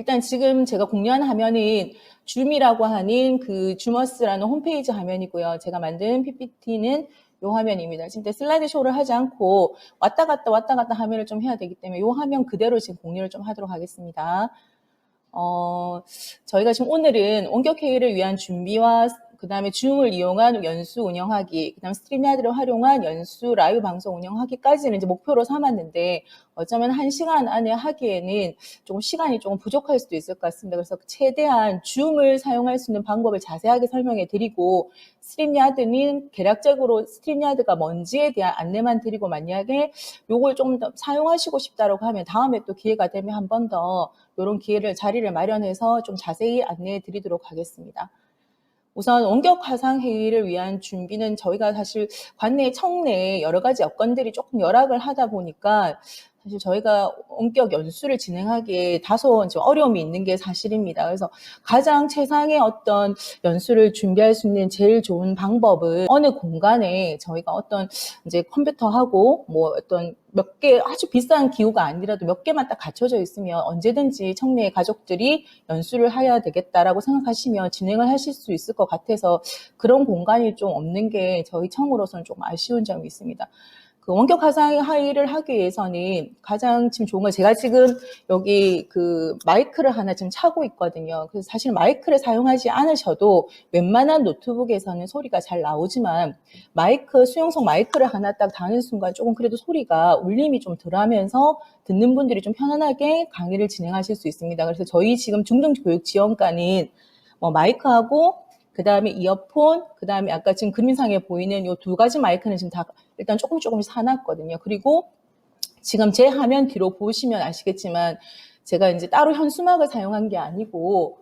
일단 지금 제가 공유한 화면은 줌이라고 하는 그 줌어스라는 홈페이지 화면이고요. 제가 만든 PPT는 이 화면입니다. 진짜 슬라이드 쇼를 하지 않고 왔다 갔다 화면을 좀 해야 되기 때문에 이 화면 그대로 지금 공유를 좀 하도록 하겠습니다. 저희가 지금 오늘은 원격회의를 위한 준비와 그 다음에 줌을 이용한 연수 운영하기, 그 다음에 스트림야드를 활용한 연수 라이브 방송 운영하기까지는 이제 목표로 삼았는데 어쩌면 1시간 안에 하기에는 조금 시간이 조금 부족할 수도 있을 것 같습니다. 그래서 최대한 줌을 사용할 수 있는 방법을 자세하게 설명해 드리고 스트림야드는 개략적으로 스트림야드가 뭔지에 대한 안내만 드리고 만약에 요걸 조금 더 사용하시고 싶다라고 하면 다음에 또 기회가 되면 한 번 더 이런 자리를 마련해서 좀 자세히 안내해 드리도록 하겠습니다. 우선 원격 화상 회의를 위한 준비는 저희가 사실 관내 청내에 여러 가지 여건들이 조금 열악을 하다 보니까 사실 저희가 원격 연수를 진행하기에 다소 좀 어려움이 있는 게 사실입니다. 그래서 가장 최상의 어떤 연수를 준비할 수 있는 제일 좋은 방법은 어느 공간에 저희가 어떤 이제 컴퓨터하고 뭐 어떤 몇 개 아주 비싼 기구가 아니라도 몇 개만 딱 갖춰져 있으면 언제든지 청내의 가족들이 연수를 해야 되겠다라고 생각하시면 진행을 하실 수 있을 것 같아서 그런 공간이 좀 없는 게 저희 청으로서는 좀 아쉬운 점이 있습니다. 그 원격 화상 회의를 하기 위해서는 가장 지금 좋은 건 제가 지금 여기 그 마이크를 하나 지금 차고 있거든요. 그래서 사실 마이크를 사용하지 않으셔도 웬만한 노트북에서는 소리가 잘 나오지만 수용성 마이크를 하나 딱 다는 순간 조금 그래도 소리가 울림이 좀 덜하면서 듣는 분들이 좀 편안하게 강의를 진행하실 수 있습니다. 그래서 저희 지금 중등교육지원과는 마이크하고 그 다음에 이어폰, 그 다음에 아까 지금 그림상에 보이는 이 두 가지 마이크는 지금 다 일단 조금씩 사놨거든요. 그리고 지금 제 화면 뒤로 보시면 아시겠지만 제가 이제 따로 현수막을 사용한 게 아니고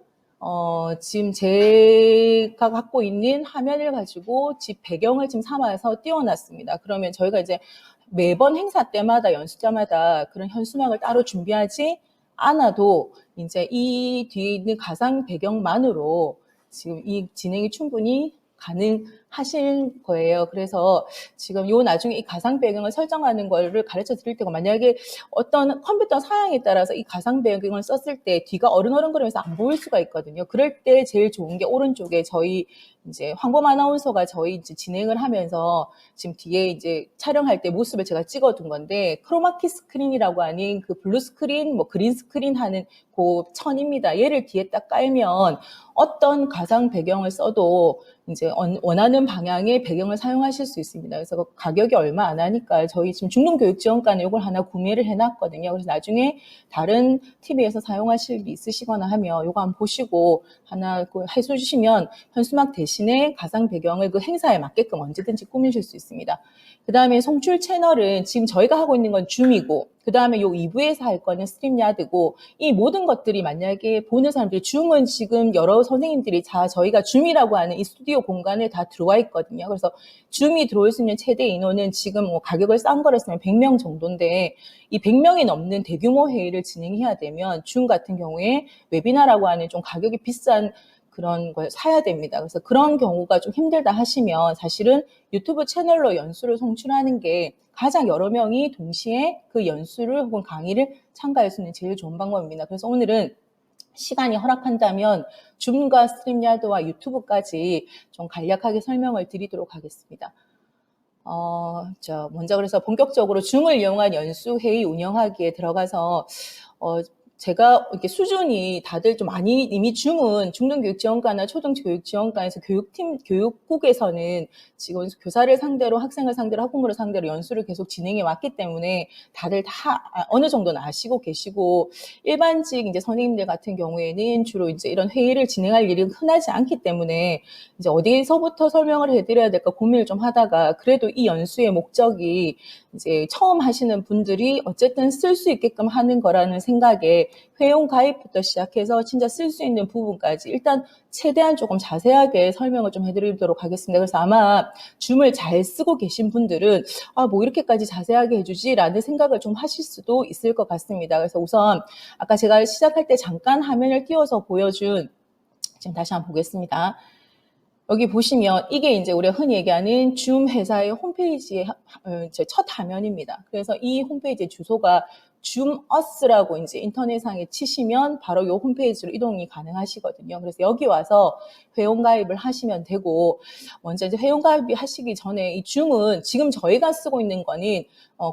지금 제가 갖고 있는 화면을 가지고 집 배경을 지금 삼아서 띄워놨습니다. 그러면 저희가 이제 매번 행사 때마다 연수 때마다 그런 현수막을 따로 준비하지 않아도 이제 이 뒤에 있는 가상 배경만으로 지금 이 진행이 충분히 가능하실 거예요. 그래서 지금 나중에 이 가상 배경을 설정하는 거를 가르쳐 드릴 때가 만약에 어떤 컴퓨터 사양에 따라서 이 가상 배경을 썼을 때 뒤가 어른어른거리면서 안 보일 수가 있거든요. 그럴 때 제일 좋은 게 오른쪽에 저희 이제 황범 아나운서가 저희 이제 진행을 하면서 지금 뒤에 이제 촬영할 때 모습을 제가 찍어둔 건데 크로마키 스크린이라고 하는 그 블루 스크린, 그린 스크린 하는 그 천입니다. 얘를 뒤에 딱 깔면 어떤 가상 배경을 써도 이제 원하는 방향의 배경을 사용하실 수 있습니다. 그래서 가격이 얼마 안 하니까 저희 지금 중등교육지원과는 이걸 하나 구매를 해놨거든요. 그래서 나중에 다른 TV에서 사용하실 일 있으시거나 하면 이거 한번 보시고 하나 해주시면 현수막 대신에 가상 배경을 그 행사에 맞게끔 언제든지 꾸미실 수 있습니다. 그 다음에 송출 채널은 지금 저희가 하고 있는 건 줌이고 그 다음에 요 2부에서 할 거는 스트림야드고 이 모든 것들이 만약에 보는 사람들이 줌은 지금 여러 선생님들이 다 저희가 줌이라고 하는 이 스튜디오 공간에 다 들어와 있거든요. 그래서 줌이 들어올 수 있는 최대 인원은 지금 가격을 싼 거를 쓰면 100명 정도인데 이 100명이 넘는 대규모 회의를 진행해야 되면 줌 같은 경우에 웨비나라고 하는 좀 가격이 비싼 그런 걸 사야 됩니다. 그래서 그런 경우가 좀 힘들다 하시면 사실은 유튜브 채널로 연수를 송출하는 게 가장 여러 명이 동시에 그 연수를 혹은 강의를 참가할 수 있는 제일 좋은 방법입니다. 그래서 오늘은 시간이 허락한다면 줌과 스트림야드와 유튜브까지 좀 간략하게 설명을 드리도록 하겠습니다. 먼저 그래서 본격적으로 줌을 이용한 연수회의 운영하기에 들어가서 제가 이렇게 수준이 다들 좀 많이 이미 줌은 중등교육지원과나 초등교육지원과에서 교육국에서는 지금 교사를 상대로 학생을 상대로 학부모를 상대로 연수를 계속 진행해 왔기 때문에 다들 다 어느 정도는 아시고 계시고 일반직 이제 선생님들 같은 경우에는 주로 이제 이런 회의를 진행할 일이 흔하지 않기 때문에 이제 어디서부터 설명을 해드려야 될까 고민을 좀 하다가 그래도 이 연수의 목적이 이제 처음 하시는 분들이 어쨌든 쓸 수 있게끔 하는 거라는 생각에 회원 가입부터 시작해서 진짜 쓸 수 있는 부분까지 일단 최대한 조금 자세하게 설명을 좀 해드리도록 하겠습니다. 그래서 아마 줌을 잘 쓰고 계신 분들은 뭐 이렇게까지 자세하게 해주지라는 생각을 좀 하실 수도 있을 것 같습니다. 그래서 우선 아까 제가 시작할 때 잠깐 화면을 띄워서 보여준 지금 다시 한번 보겠습니다. 여기 보시면 이게 이제 우리가 흔히 얘기하는 줌 회사의 홈페이지의 첫 화면입니다. 그래서 이 홈페이지의 주소가 줌 어스라고 이제 인터넷상에 치시면 바로 이 홈페이지로 이동이 가능하시거든요. 그래서 여기 와서 회원가입을 하시면 되고, 먼저 이제 회원가입 하시기 전에 이 줌은 지금 저희가 쓰고 있는 거는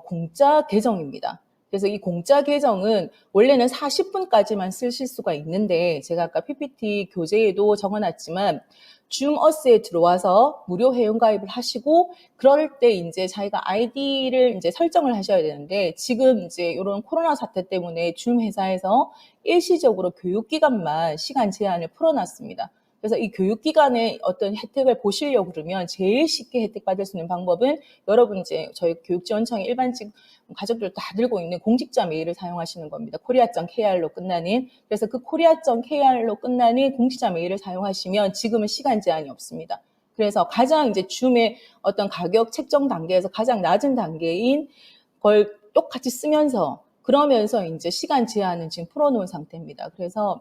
공짜 계정입니다. 그래서 이 공짜 계정은 원래는 40분까지만 쓰실 수가 있는데, 제가 아까 PPT 교재에도 적어놨지만 줌어스에 들어와서 무료 회원가입을 하시고, 그럴 때 이제 자기가 아이디를 이제 설정을 하셔야 되는데, 지금 이제 이런 코로나 사태 때문에 줌 회사에서 일시적으로 교육기간만 시간 제한을 풀어놨습니다. 그래서 이 교육기간에 어떤 혜택을 보시려고 그러면 제일 쉽게 혜택 받을 수 있는 방법은, 여러분 이제 저희 교육지원청의 일반직 가족들 다 들고 있는 공직자 메일을 사용하시는 겁니다. korea.kr로 끝나는. 그래서 그 korea.kr로 끝나는 공직자 메일을 사용하시면 지금은 시간 제한이 없습니다. 그래서 가장 이제 줌의 어떤 가격 책정 단계에서 가장 낮은 단계인 걸 똑같이 쓰면서, 그러면서 이제 시간 제한은 지금 풀어놓은 상태입니다. 그래서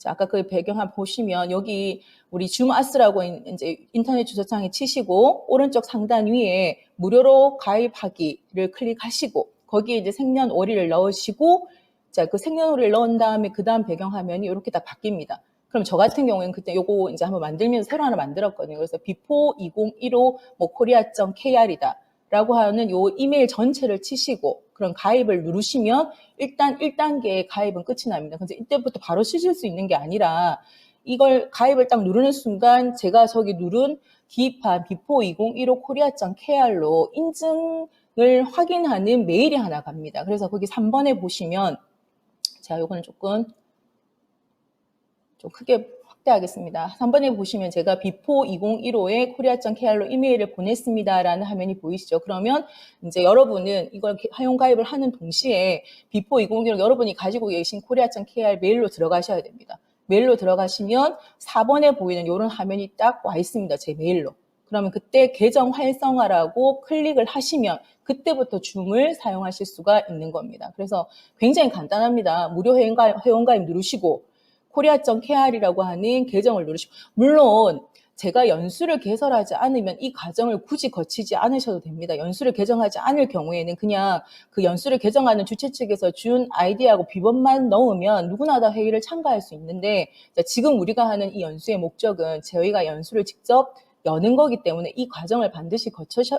아까 그 배경 한번 보시면, 여기 우리 줌아스라고 이제 인터넷 주소창에 치시고 오른쪽 상단 위에 무료로 가입하기를 클릭하시고, 거기에 이제 생년월일을 넣으시고, 자, 그 생년월일 넣은 다음에 그 다음 배경 화면이 이렇게 다 바뀝니다. 그럼 저 같은 경우에는 그때 요거 이제 한번 만들면서 새로 하나 만들었거든요. 그래서 before 2015 뭐 korea.kr이다 라고 하는 요 이메일 전체를 치시고 그런 가입을 누르시면 일단 1단계의 가입은 끝이 납니다. 근데 이때부터 바로 쓰실 수 있는 게 아니라, 이걸 가입을 딱 누르는 순간 제가 저기 누른 기입한 before 2015 korea.kr로 인증을 확인하는 메일이 하나 갑니다. 그래서 거기 3번에 보시면, 자, 요거는 조금 좀 크게 확대하겠습니다. 3번에 보시면 제가 before 2015에 korea.kr로 이메일을 보냈습니다라는 화면이 보이시죠? 그러면 이제 여러분은 이걸 회원가입을 하는 동시에 before 2015 여러분이 가지고 계신 korea.kr 메일로 들어가셔야 됩니다. 메일로 들어가시면 4번에 보이는 이런 화면이 딱 와 있습니다. 제 메일로. 그러면 그때 계정 활성화라고 클릭을 하시면 그때부터 줌을 사용하실 수가 있는 겁니다. 그래서 굉장히 간단합니다. 무료 회원가입 누르시고 korea.kr이라고 하는 계정을 누르시고, 물론 제가 연수를 개설하지 않으면 이 과정을 굳이 거치지 않으셔도 됩니다. 연수를 개정하지 않을 경우에는 그냥 그 연수를 개정하는 주최 측에서 준 아이디하고 비번만 넣으면 누구나 다 회의를 참가할 수 있는데, 지금 우리가 하는 이 연수의 목적은 저희가 연수를 직접 여는 거기 때문에 이 과정을 반드시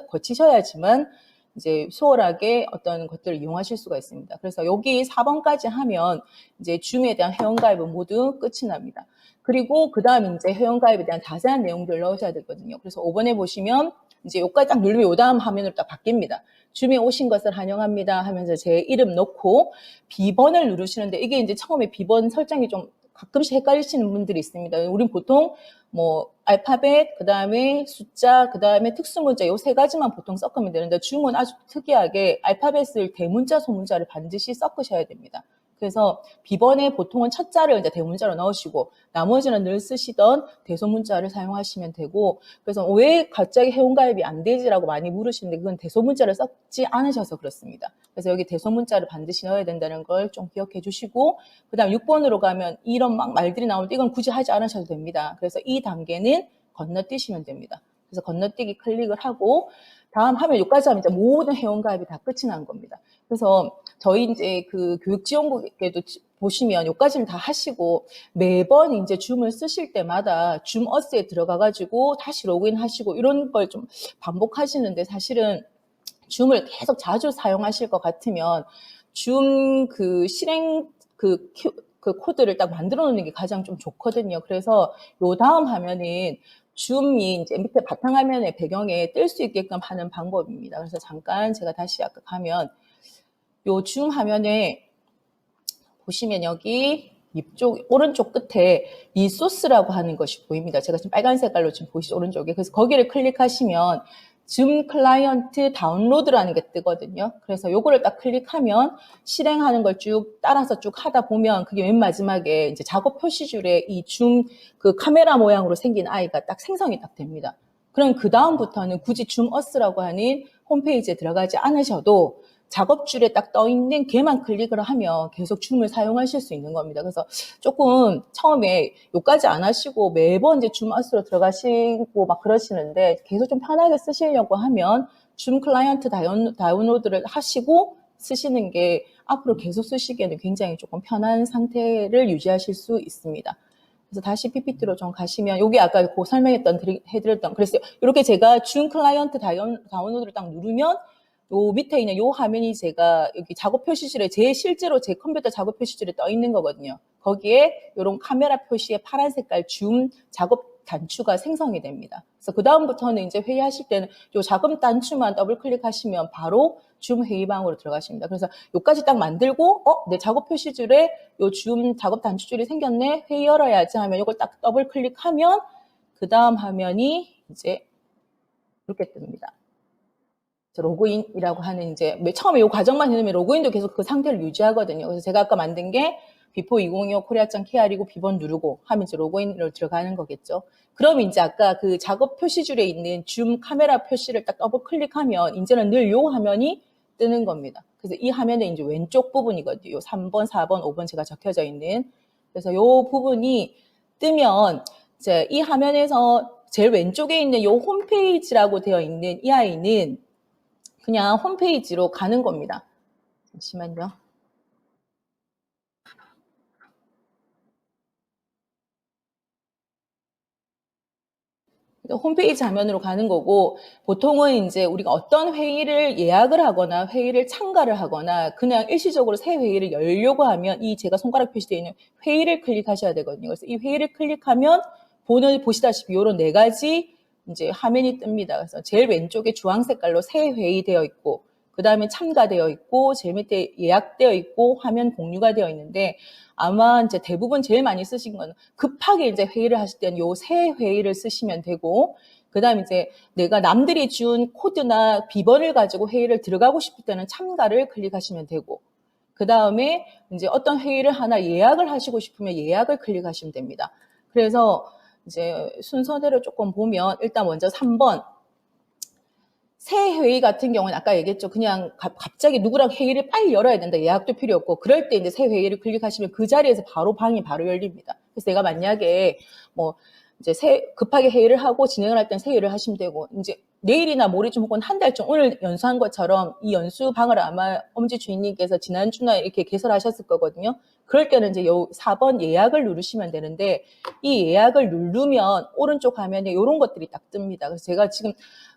거치셔야지만 이제 수월하게 어떤 것들을 이용하실 수가 있습니다. 그래서 여기 4번까지 하면 이제 줌에 대한 회원가입은 모두 끝이 납니다. 그리고 그 다음 이제 회원가입에 대한 자세한 내용들을 넣으셔야 되거든요. 그래서 5번에 보시면 이제 여기까지 딱 누르면 요 다음 화면으로 딱 바뀝니다. 줌에 오신 것을 환영합니다 하면서 제 이름 넣고 비번을 누르시는데, 이게 이제 처음에 비번 설정이 좀 가끔씩 헷갈리시는 분들이 있습니다. 우린 보통 뭐 알파벳, 그 다음에 숫자, 그 다음에 특수문자 요 세 가지만 보통 섞으면 되는데, 줌은 아주 특이하게 알파벳을 대문자, 소문자를 반드시 섞으셔야 됩니다. 그래서 비번에 보통은 첫 자를 이제 대문자로 넣으시고 나머지는 늘 쓰시던 대소문자를 사용하시면 되고, 그래서 왜 갑자기 회원가입이 안 되지라고 많이 물으시는데 그건 대소문자를 썼지 않으셔서 그렇습니다. 그래서 여기 대소문자를 반드시 넣어야 된다는 걸 좀 기억해 주시고, 그 다음 6번으로 가면 이런 막 말들이 나오는데 이건 굳이 하지 않으셔도 됩니다. 그래서 이 단계는 건너뛰시면 됩니다. 그래서 건너뛰기 클릭을 하고 다음 화면 여기까지 하면 이제 모든 회원가입이 다 끝이 난 겁니다. 그래서 저희 이제 그 교육지원국에도 보시면 여기까지는 다 하시고 매번 이제 줌을 쓰실 때마다 줌어스에 들어가가지고 다시 로그인 하시고 이런 걸 좀 반복하시는데, 사실은 줌을 계속 자주 사용하실 것 같으면 줌 그 실행 그 코드를 딱 만들어 놓는 게 가장 좀 좋거든요. 그래서 요 다음 화면은 줌이 이제 밑에 바탕화면의 배경에 뜰 수 있게끔 하는 방법입니다. 그래서 잠깐 제가 다시 아까 가면 요 줌 화면에 보시면 여기 이쪽 오른쪽 끝에 리소스라고 하는 것이 보입니다. 제가 지금 빨간 색깔로 지금 보이시죠? 오른쪽에. 그래서 거기를 클릭하시면 줌 클라이언트 다운로드라는 게 뜨거든요. 그래서 요거를 딱 클릭하면 실행하는 걸 쭉 따라서 쭉 하다 보면 그게 맨 마지막에 이제 작업 표시줄에 이 줌 그 카메라 모양으로 생긴 아이가 딱 생성이 딱 됩니다. 그럼 그 다음부터는 굳이 줌어스라고 하는 홈페이지에 들어가지 않으셔도 작업줄에 딱 떠 있는 걔만 클릭을 하면 계속 줌을 사용하실 수 있는 겁니다. 그래서 조금 처음에 요까지 안 하시고 매번 이제 줌어스로 들어가시고 막 그러시는데, 계속 좀 편하게 쓰시려고 하면 줌 클라이언트 다운로드를 하시고 쓰시는 게 앞으로 계속 쓰시기에는 굉장히 조금 편한 상태를 유지하실 수 있습니다. 그래서 다시 PPT로 좀 가시면, 여기 아까 해드렸던, 그랬어요. 이렇게 제가 준 클라이언트 다운로드를 딱 누르면, 요 밑에 있는 요 화면이 제가 여기 작업 표시줄에 실제로 제 컴퓨터 작업 표시줄에 떠 있는 거거든요. 거기에 이런 카메라 표시의 파란 색깔 줌 작업 단추가 생성이 됩니다. 그래서 그 다음부터는 이제 회의하실 때는 요 작업 단추만 더블 클릭하시면 바로 줌 회의방으로 들어가십니다. 그래서 요까지 딱 만들고 내 작업 표시줄에 요 줌 작업 단추줄이 생겼네. 회의 열어야지 하면 요걸 딱 더블 클릭하면 그 다음 화면이 이제 이렇게 뜹니다. 로그인이라고 하는 이제 처음에 이 과정만 해놓으면 로그인도 계속 그 상태를 유지하거든요. 그래서 제가 아까 만든 게 비포 2025 코리아.kr이고 비번 누르고 하면 이제 로그인으로 들어가는 거겠죠. 그럼 이제 아까 그 작업 표시줄에 있는 줌 카메라 표시를 딱 더블 클릭하면 이제는 늘 요 화면이 뜨는 겁니다. 그래서 이 화면의 이제 왼쪽 부분이거든요. 요 3번, 4번, 5번 제가 적혀져 있는. 그래서 요 부분이 뜨면 이제 이 화면에서 제일 왼쪽에 있는 요 홈페이지라고 되어 있는 이 아이는 그냥 홈페이지로 가는 겁니다. 잠시만요. 홈페이지 화면으로 가는 거고, 보통은 이제 우리가 어떤 회의를 예약을 하거나 회의를 참가를 하거나 그냥 일시적으로 새 회의를 열려고 하면 이 제가 손가락 표시되어 있는 회의를 클릭하셔야 되거든요. 그래서 이 회의를 클릭하면 보시다시피 이런 네 가지 이제 화면이 뜹니다. 그래서 제일 왼쪽에 주황 색깔로 새 회의 되어 있고, 그 다음에 참가되어 있고, 제일 밑에 예약되어 있고, 화면 공유가 되어 있는데, 아마 이제 대부분 제일 많이 쓰신 건 급하게 이제 회의를 하실 때는 요 새 회의를 쓰시면 되고, 그 다음 이제 내가 남들이 준 코드나 비번을 가지고 회의를 들어가고 싶을 때는 참가를 클릭하시면 되고, 그 다음에 이제 어떤 회의를 하나 예약을 하시고 싶으면 예약을 클릭하시면 됩니다. 그래서 이제 순서대로 조금 보면 일단 먼저 3번. 새 회의 같은 경우는 아까 얘기했죠. 그냥 갑자기 누구랑 회의를 빨리 열어야 된다. 예약도 필요 없고. 그럴 때 이제 새 회의를 클릭하시면 그 자리에서 방이 바로 열립니다. 그래서 내가 만약에 뭐 이제 급하게 회의를 하고 진행을 할 땐 새 회의를 하시면 되고, 이제 내일이나 모레쯤 혹은 한 달쯤 오늘 연수한 것처럼 이 연수방을 아마 엄지 주인님께서 지난주나 이렇게 개설하셨을 거거든요. 그럴 때는 이제 요 4번 예약을 누르시면 되는데, 이 예약을 누르면 오른쪽 화면에 이런 것들이 딱 뜹니다. 그래서 제가 지금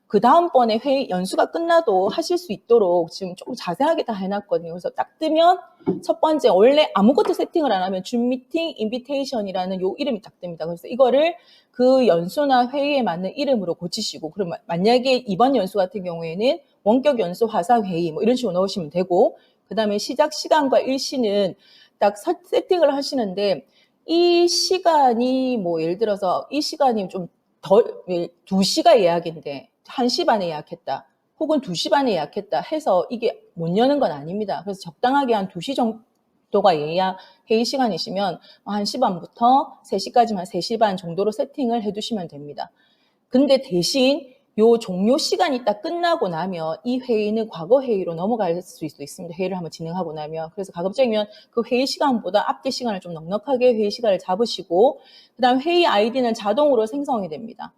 그 다음번에 회의 연수가 끝나도 하실 수 있도록 지금 조금 자세하게 다 해놨거든요. 그래서 딱 뜨면 첫 번째, 원래 아무것도 세팅을 안 하면 줌 미팅 인비테이션이라는 요 이름이 딱 뜹니다. 그래서 이거를 그 연수나 회의에 맞는 이름으로 고치시고, 그럼 만약에 이번 연수 같은 경우에는 원격 연수 화사 회의 뭐 이런 식으로 넣으시면 되고, 그 다음에 시작 시간과 일시는 딱 세팅을 하시는데, 이 시간이 뭐 예를 들어서 이 시간이 좀 2시가 예약인데 1시 반에 예약했다. 혹은 2시 반에 예약했다 해서 이게 못 여는 건 아닙니다. 그래서 적당하게 한 2시 정도가 예약 회의 시간이시면 1시 반부터 3시까지만 3시 반 정도로 세팅을 해두시면 됩니다. 근데 대신 요 종료 시간이 딱 끝나고 나면 이 회의는 과거 회의로 넘어갈 수 있습니다. 회의를 한번 진행하고 나면. 그래서 가급적이면 그 회의 시간보다 앞뒤 시간을 좀 넉넉하게 회의 시간을 잡으시고, 그 다음 회의 아이디는 자동으로 생성이 됩니다.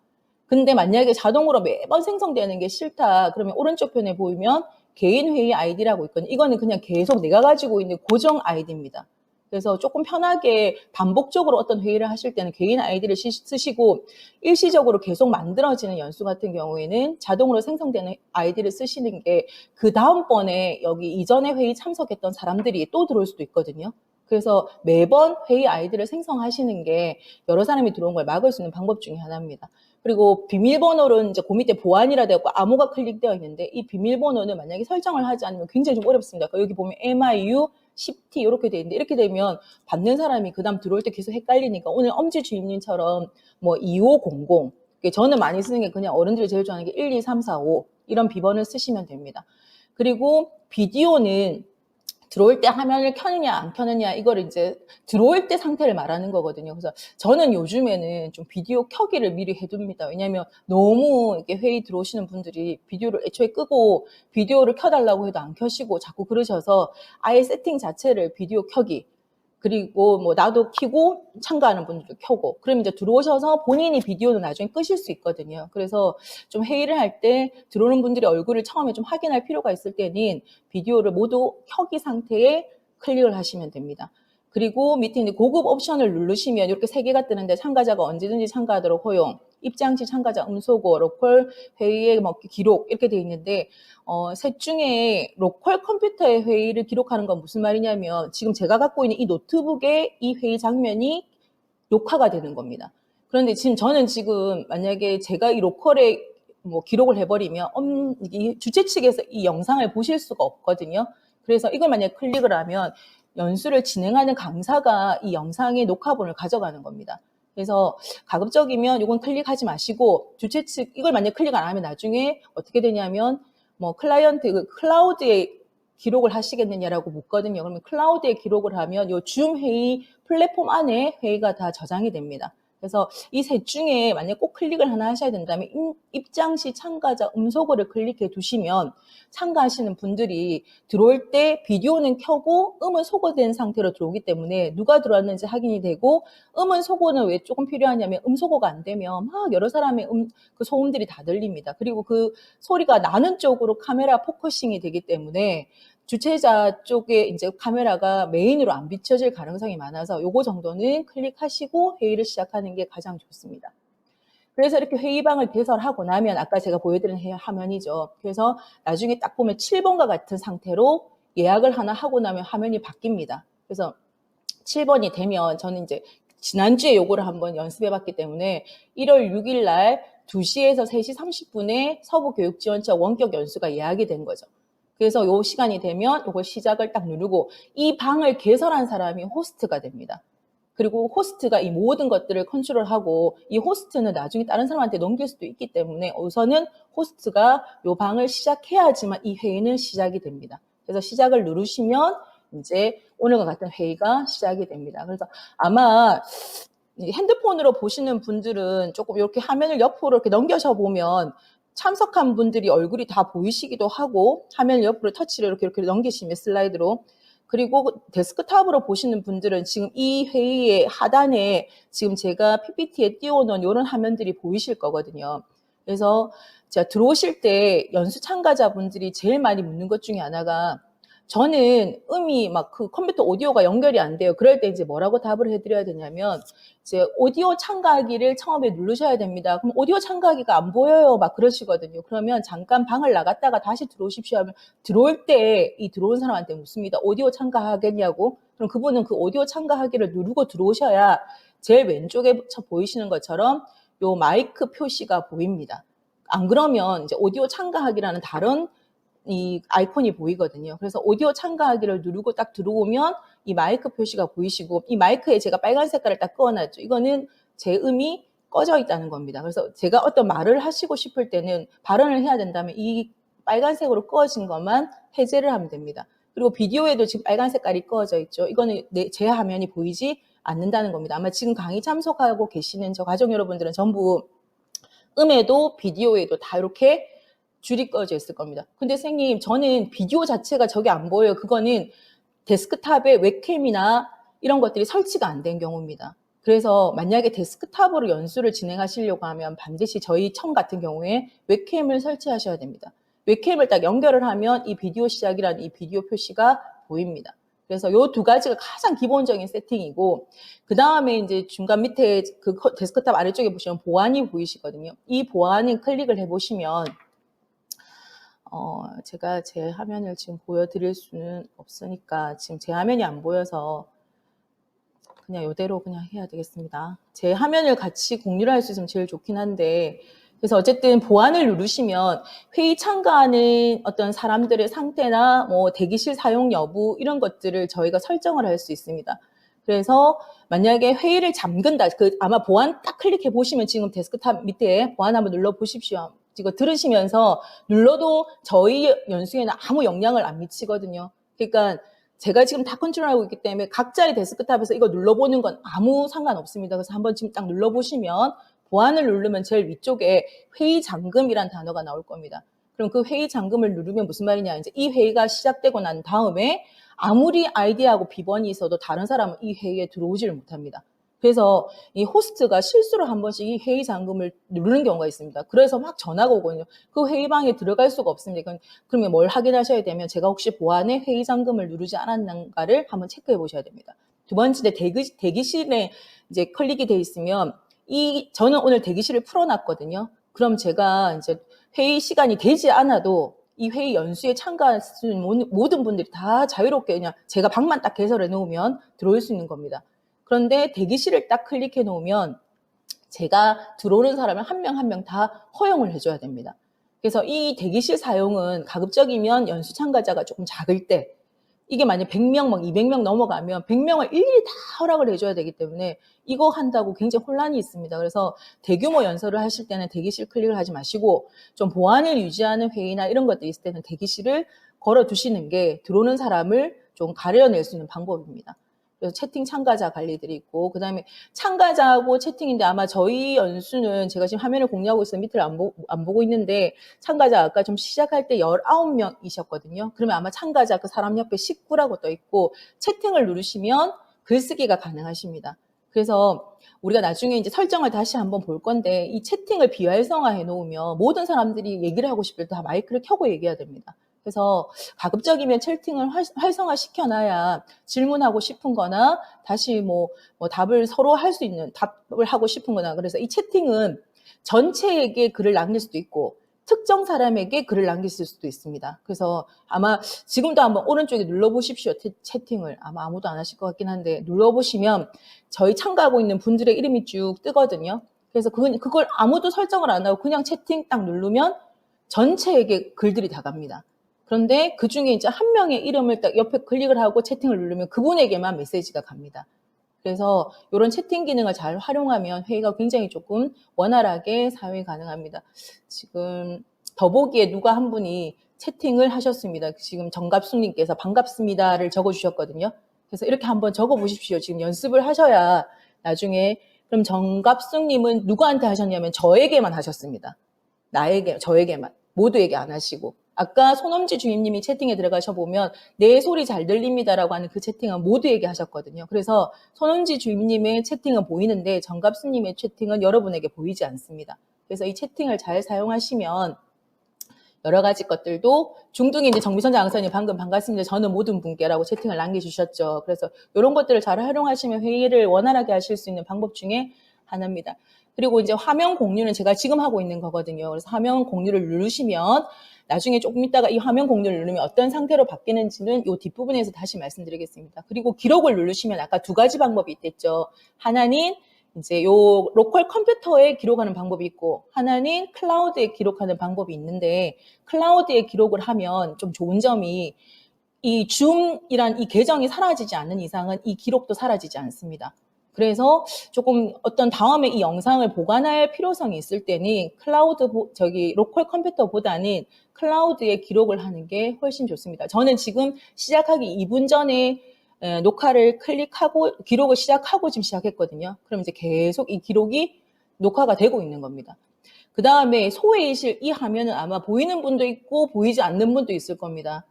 근데 만약에 자동으로 매번 생성되는 게 싫다. 그러면 오른쪽 편에 보이면 개인 회의 아이디라고 있거든요. 이거는 그냥 계속 내가 가지고 있는 고정 아이디입니다. 그래서 조금 편하게 반복적으로 어떤 회의를 하실 때는 개인 아이디를 쓰시고, 일시적으로 계속 만들어지는 연수 같은 경우에는 자동으로 생성되는 아이디를 쓰시는 게 그 다음번에 여기 이전에 회의 참석했던 사람들이 또 들어올 수도 있거든요. 그래서 매번 회의 아이디를 생성하시는 게 여러 사람이 들어온 걸 막을 수 있는 방법 중에 하나입니다. 그리고 비밀번호는 이제 그 밑에 보안이라 되어 있고 암호가 클릭되어 있는데, 이 비밀번호는 만약에 설정을 하지 않으면 굉장히 좀 어렵습니다. 여기 보면 MIU 10T 이렇게 돼 있는데, 이렇게 되면 받는 사람이 그 다음 들어올 때 계속 헷갈리니까 오늘 엄지 주임님처럼 뭐 2500, 저는 많이 쓰는 게 그냥 어른들이 제일 좋아하는 게 1, 2, 3, 4, 5 이런 비번을 쓰시면 됩니다. 그리고 비디오는 들어올 때 화면을 켜느냐 안 켜느냐, 이걸 이제 들어올 때 상태를 말하는 거거든요. 그래서 저는 요즘에는 좀 비디오 켜기를 미리 해둡니다. 왜냐하면 너무 이렇게 회의 들어오시는 분들이 비디오를 애초에 끄고 비디오를 켜달라고 해도 안 켜시고 자꾸 그러셔서 아예 세팅 자체를 비디오 켜기, 그리고 뭐 나도 켜고 참가하는 분들도 켜고 그럼 이제 들어오셔서 본인이 비디오도 나중에 끄실 수 있거든요. 그래서 좀 회의를 할 때 들어오는 분들의 얼굴을 처음에 좀 확인할 필요가 있을 때는 비디오를 모두 켜기 상태에 클릭을 하시면 됩니다. 그리고 밑에 있는 고급 옵션을 누르시면 이렇게 세 개가 뜨는데 참가자가 언제든지 참가하도록 허용, 입장 시 참가자 음소거, 로컬 회의의 뭐 기록 이렇게 되어 있는데 셋 중에 로컬 컴퓨터의 회의를 기록하는 건 무슨 말이냐면 지금 제가 갖고 있는 이 노트북에 이 회의 장면이 녹화가 되는 겁니다. 그런데 저는 지금 만약에 제가 이 로컬에 뭐 기록을 해버리면 이 주최 측에서 이 영상을 보실 수가 없거든요. 그래서 이걸 만약에 클릭을 하면 연수를 진행하는 강사가 이 영상의 녹화본을 가져가는 겁니다. 그래서 가급적이면 이건 클릭하지 마시고 주최 측 이걸 만약에 클릭 안 하면 나중에 어떻게 되냐면 뭐 클라이언트 클라우드에 기록을 하시겠느냐라고 묻거든요. 그러면 클라우드에 기록을 하면 이 줌 회의 플랫폼 안에 회의가 다 저장이 됩니다. 그래서 이 셋 중에 만약 꼭 클릭을 하나 하셔야 된다면 입장 시 참가자 음소거를 클릭해 두시면 참가하시는 분들이 들어올 때 비디오는 켜고 음은 소거된 상태로 들어오기 때문에 누가 들어왔는지 확인이 되고 음은 소거는 왜 조금 필요하냐면 음소거가 안 되면 막 여러 사람의 그 소음들이 다 들립니다. 그리고 그 소리가 나는 쪽으로 카메라 포커싱이 되기 때문에 주최자 쪽에 이제 카메라가 메인으로 안 비춰질 가능성이 많아서 요거 정도는 클릭하시고 회의를 시작하는 게 가장 좋습니다. 그래서 이렇게 회의방을 개설하고 나면 아까 제가 보여드린 화면이죠. 그래서 나중에 딱 보면 7번과 같은 상태로 예약을 하나 하고 나면 화면이 바뀝니다. 그래서 7번이 되면 저는 이제 지난주에 요거를 한번 연습해 봤기 때문에 1월 6일 날 2시에서 3시 30분에 서부교육지원처 원격 연수가 예약이 된 거죠. 그래서 요 시간이 되면 요걸 시작을 딱 누르고 이 방을 개설한 사람이 호스트가 됩니다. 그리고 호스트가 이 모든 것들을 컨트롤하고 이 호스트는 나중에 다른 사람한테 넘길 수도 있기 때문에 우선은 호스트가 요 방을 시작해야지만 이 회의는 시작이 됩니다. 그래서 시작을 누르시면 이제 오늘과 같은 회의가 시작이 됩니다. 그래서 아마 핸드폰으로 보시는 분들은 조금 이렇게 화면을 옆으로 이렇게 넘겨서 보면 참석한 분들이 얼굴이 다 보이시기도 하고 화면을 옆으로 터치를 이렇게 넘기시면 슬라이드로 그리고 데스크탑으로 보시는 분들은 지금 이 회의의 하단에 지금 제가 PPT에 띄워놓은 이런 화면들이 보이실 거거든요. 그래서 제가 들어오실 때 연수 참가자분들이 제일 많이 묻는 것 중에 하나가 저는 음이 막 그 컴퓨터 오디오가 연결이 안 돼요. 그럴 때 이제 뭐라고 답을 해드려야 되냐면 이제 오디오 참가하기를 처음에 누르셔야 됩니다. 그럼 오디오 참가하기가 안 보여요. 막 그러시거든요. 그러면 잠깐 방을 나갔다가 다시 들어오십시오 하면 들어올 때 이 들어온 사람한테 묻습니다. 오디오 참가하겠냐고. 그럼 그분은 그 오디오 참가하기를 누르고 들어오셔야 제일 왼쪽에 보이시는 것처럼 요 마이크 표시가 보입니다. 안 그러면 이제 오디오 참가하기라는 다른 이 아이콘이 보이거든요. 그래서 오디오 참가하기를 누르고 딱 들어오면 이 마이크 표시가 보이시고 이 마이크에 제가 빨간 색깔을 딱 그어놨죠. 이거는 제 음이 꺼져 있다는 겁니다. 그래서 제가 어떤 말을 하시고 싶을 때는 발언을 해야 된다면 이 빨간색으로 꺼진 것만 해제를 하면 됩니다. 그리고 비디오에도 지금 빨간 색깔이 꺼져 있죠. 이거는 제 화면이 보이지 않는다는 겁니다. 아마 지금 강의 참석하고 계시는 저 가족 여러분들은 전부 음에도 비디오에도 다 이렇게 줄이 꺼져 있을 겁니다. 근데 선생님 저는 비디오 자체가 저기 안 보여요. 그거는 데스크탑에 웹캠이나 이런 것들이 설치가 안 된 경우입니다. 그래서 만약에 데스크탑으로 연수를 진행하시려고 하면 반드시 저희 청 같은 경우에 웹캠을 설치하셔야 됩니다. 웹캠을 딱 연결을 하면 이 비디오 시작이라는 이 비디오 표시가 보입니다. 그래서 요 두 가지가 가장 기본적인 세팅이고 그 다음에 이제 중간 밑에 그 데스크탑 아래쪽에 보시면 보안이 보이시거든요. 이 보안을 클릭을 해보시면 제가 제 화면을 지금 보여드릴 수는 없으니까 지금 제 화면이 안 보여서 그냥 이대로 그냥 해야 되겠습니다. 제 화면을 같이 공유를 할 수 있으면 제일 좋긴 한데 그래서 어쨌든 보안을 누르시면 회의 참가하는 어떤 사람들의 상태나 뭐 대기실 사용 여부 이런 것들을 저희가 설정을 할 수 있습니다. 그래서 만약에 회의를 잠근다, 아마 보안 딱 클릭해 보시면 지금 데스크탑 밑에 보안 한번 눌러 보십시오. 이거 들으시면서 눌러도 저희 연수에는 아무 영향을 안 미치거든요. 그러니까 제가 지금 다 컨트롤하고 있기 때문에 각자의 데스크탑에서 이거 눌러보는 건 아무 상관없습니다. 그래서 한번 지금 딱 눌러보시면 보안을 누르면 제일 위쪽에 회의 잠금이란 단어가 나올 겁니다. 그럼 그 회의 잠금을 누르면 무슨 말이냐. 이제 이 회의가 시작되고 난 다음에 아무리 아이디어하고 비번이 있어도 다른 사람은 이 회의에 들어오지를 못합니다. 그래서 이 호스트가 실수로 한 번씩 이 회의 잠금을 누르는 경우가 있습니다. 그래서 막 전화가 오거든요. 그 회의방에 들어갈 수가 없습니다. 그러면 뭘 확인하셔야 되면 제가 혹시 보안에 회의 잠금을 누르지 않았는가를 한번 체크해 보셔야 됩니다. 두 번째, 대기실에 이제 클릭이 돼 있으면 저는 오늘 대기실을 풀어놨거든요. 그럼 제가 이제 회의 시간이 되지 않아도 이 회의 연수에 참가하시는 모든 분들이 다 자유롭게 그냥 제가 방만 딱 개설해 놓으면 들어올 수 있는 겁니다. 그런데 대기실을 딱 클릭해 놓으면 제가 들어오는 사람을 한 명 한 명 다 허용을 해줘야 됩니다. 그래서 이 대기실 사용은 가급적이면 연수 참가자가 조금 작을 때, 이게 만약 100명, 막 200명 넘어가면 100명을 일일이 다 허락을 해줘야 되기 때문에 이거 한다고 굉장히 혼란이 있습니다. 그래서 대규모 연설을 하실 때는 대기실 클릭을 하지 마시고 좀 보안을 유지하는 회의나 이런 것들이 있을 때는 대기실을 걸어두시는 게 들어오는 사람을 좀 가려낼 수 있는 방법입니다. 그래서 채팅 참가자 관리들이 있고, 그 다음에 참가자하고 채팅인데 아마 저희 연수는 제가 지금 화면을 공유하고 있어서 밑을 안 보고 있는데 참가자 아까 좀 시작할 때 19명이셨거든요. 그러면 아마 참가자 그 사람 옆에 19라고 떠 있고 채팅을 누르시면 글쓰기가 가능하십니다. 그래서 우리가 나중에 이제 설정을 다시 한번 볼 건데 이 채팅을 비활성화해 놓으면 모든 사람들이 얘기를 하고 싶을 때 다 마이크를 켜고 얘기해야 됩니다. 그래서 가급적이면 채팅을 활성화 시켜놔야 질문하고 싶은 거나 다시 뭐 답을 서로 할 수 있는 답을 하고 싶은 거나. 그래서 이 채팅은 전체에게 글을 남길 수도 있고 특정 사람에게 글을 남기실 수도 있습니다. 그래서 아마 지금도 한번 오른쪽에 눌러보십시오. 채팅을. 아마 아무도 안 하실 것 같긴 한데 눌러보시면 저희 참가하고 있는 분들의 이름이 쭉 뜨거든요. 그래서 그걸 아무도 설정을 안 하고 그냥 채팅 딱 누르면 전체에게 글들이 다 갑니다. 그런데 그 중에 이제 한 명의 이름을 딱 옆에 클릭을 하고 채팅을 누르면 그분에게만 메시지가 갑니다. 그래서 이런 채팅 기능을 잘 활용하면 회의가 굉장히 조금 원활하게 사용이 가능합니다. 지금 더보기에 누가 한 분이 채팅을 하셨습니다. 지금 정갑숙님께서 반갑습니다를 적어주셨거든요. 그래서 이렇게 한번 적어보십시오. 지금 연습을 하셔야 나중에. 그럼 정갑숙님은 누구한테 하셨냐면 저에게만 하셨습니다. 저에게만. 모두에게 안 하시고. 아까 손엄지 주임님이 채팅에 들어가셔 보면 내 소리 잘 들립니다라고 하는 그 채팅은 모두에게 하셨거든요. 그래서 손엄지 주임님의 채팅은 보이는데 정갑수님의 채팅은 여러분에게 보이지 않습니다. 그래서 이 채팅을 잘 사용하시면 여러 가지 것들도 중등에 이제 정비선장 강사님 방금 반갑습니다. 저는 모든 분께라고 채팅을 남겨주셨죠. 그래서 이런 것들을 잘 활용하시면 회의를 원활하게 하실 수 있는 방법 중에 하나입니다. 그리고 이제 화면 공유는 제가 지금 하고 있는 거거든요. 그래서 화면 공유를 누르시면 나중에 조금 있다가 이 화면 공유를 누르면 어떤 상태로 바뀌는지는 이 뒷부분에서 다시 말씀드리겠습니다. 그리고 기록을 누르시면 아까 두 가지 방법이 있댔죠. 하나는 이제 요 로컬 컴퓨터에 기록하는 방법이 있고 하나는 클라우드에 기록하는 방법이 있는데 클라우드에 기록을 하면 좀 좋은 점이 이 줌이란 이 계정이 사라지지 않는 이상은 이 기록도 사라지지 않습니다. 그래서 조금 어떤 다음에 이 영상을 보관할 필요성이 있을 때는 로컬 컴퓨터보다는 클라우드에 기록을 하는 게 훨씬 좋습니다. 저는 지금 시작하기 2분 전에 녹화를 클릭하고 기록을 시작하고 지금 시작했거든요. 그럼 이제 계속 이 기록이 녹화가 되고 있는 겁니다. 그 다음에 소회의실 이 화면은 아마 보이는 분도 있고 보이지 않는 분도 있을 겁니다.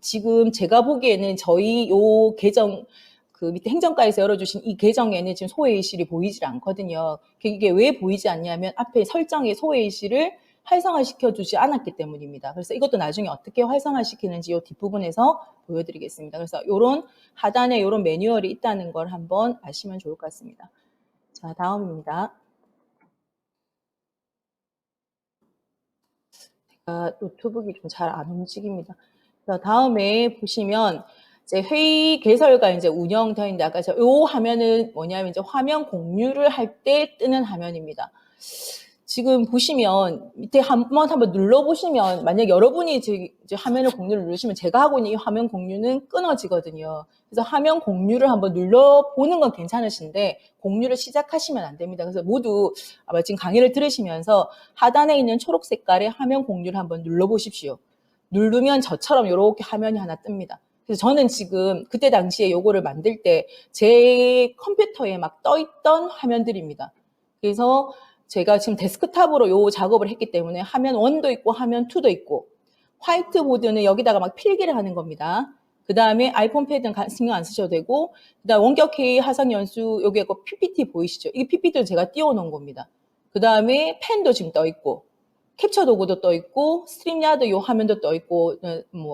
지금 제가 보기에는 저희 요 계정 그 밑에 행정과에서 열어주신 이 계정에는 지금 소회의실이 보이질 않거든요. 이게 왜 보이지 않냐면 앞에 설정에 소회의실을 활성화시켜 두지 않았기 때문입니다. 그래서 이것도 나중에 어떻게 활성화시키는지 이 뒷부분에서 보여드리겠습니다. 그래서 이런 하단에 이런 매뉴얼이 있다는 걸 한번 아시면 좋을 것 같습니다. 자, 다음입니다. 노트북이 좀 잘 안 움직입니다. 자, 다음에 보시면 이제 회의 개설과 이제 운영되어 있는데 아까 요 화면은 뭐냐면 이제 화면 공유를 할 때 뜨는 화면입니다. 지금 보시면 밑에 한번 눌러보시면 만약 여러분이 이제 화면을 공유를 누르시면 제가 하고 있는 이 화면 공유는 끊어지거든요. 그래서 화면 공유를 한번 눌러보는 건 괜찮으신데 공유를 시작하시면 안 됩니다. 그래서 모두 아마 지금 강의를 들으시면서 하단에 있는 초록 색깔의 화면 공유를 한번 눌러보십시오. 누르면 저처럼 이렇게 화면이 하나 뜹니다. 그래서 저는 지금 그때 당시에 요거를 만들 때 제 컴퓨터에 막 떠있던 화면들입니다. 그래서 제가 지금 데스크탑으로 요 작업을 했기 때문에 화면 1도 있고 화면 2도 있고 화이트보드는 여기다가 막 필기를 하는 겁니다. 그 다음에 아이폰 패드는 신경 안 쓰셔도 되고, 그 다음 원격회의 하상 연수, 여기 그 PPT 보이시죠? 이 PPT도 제가 띄워놓은 겁니다. 그 다음에 펜도 지금 떠있고, 캡처 도구도 떠있고, 스트림야드 요 화면도 떠있고,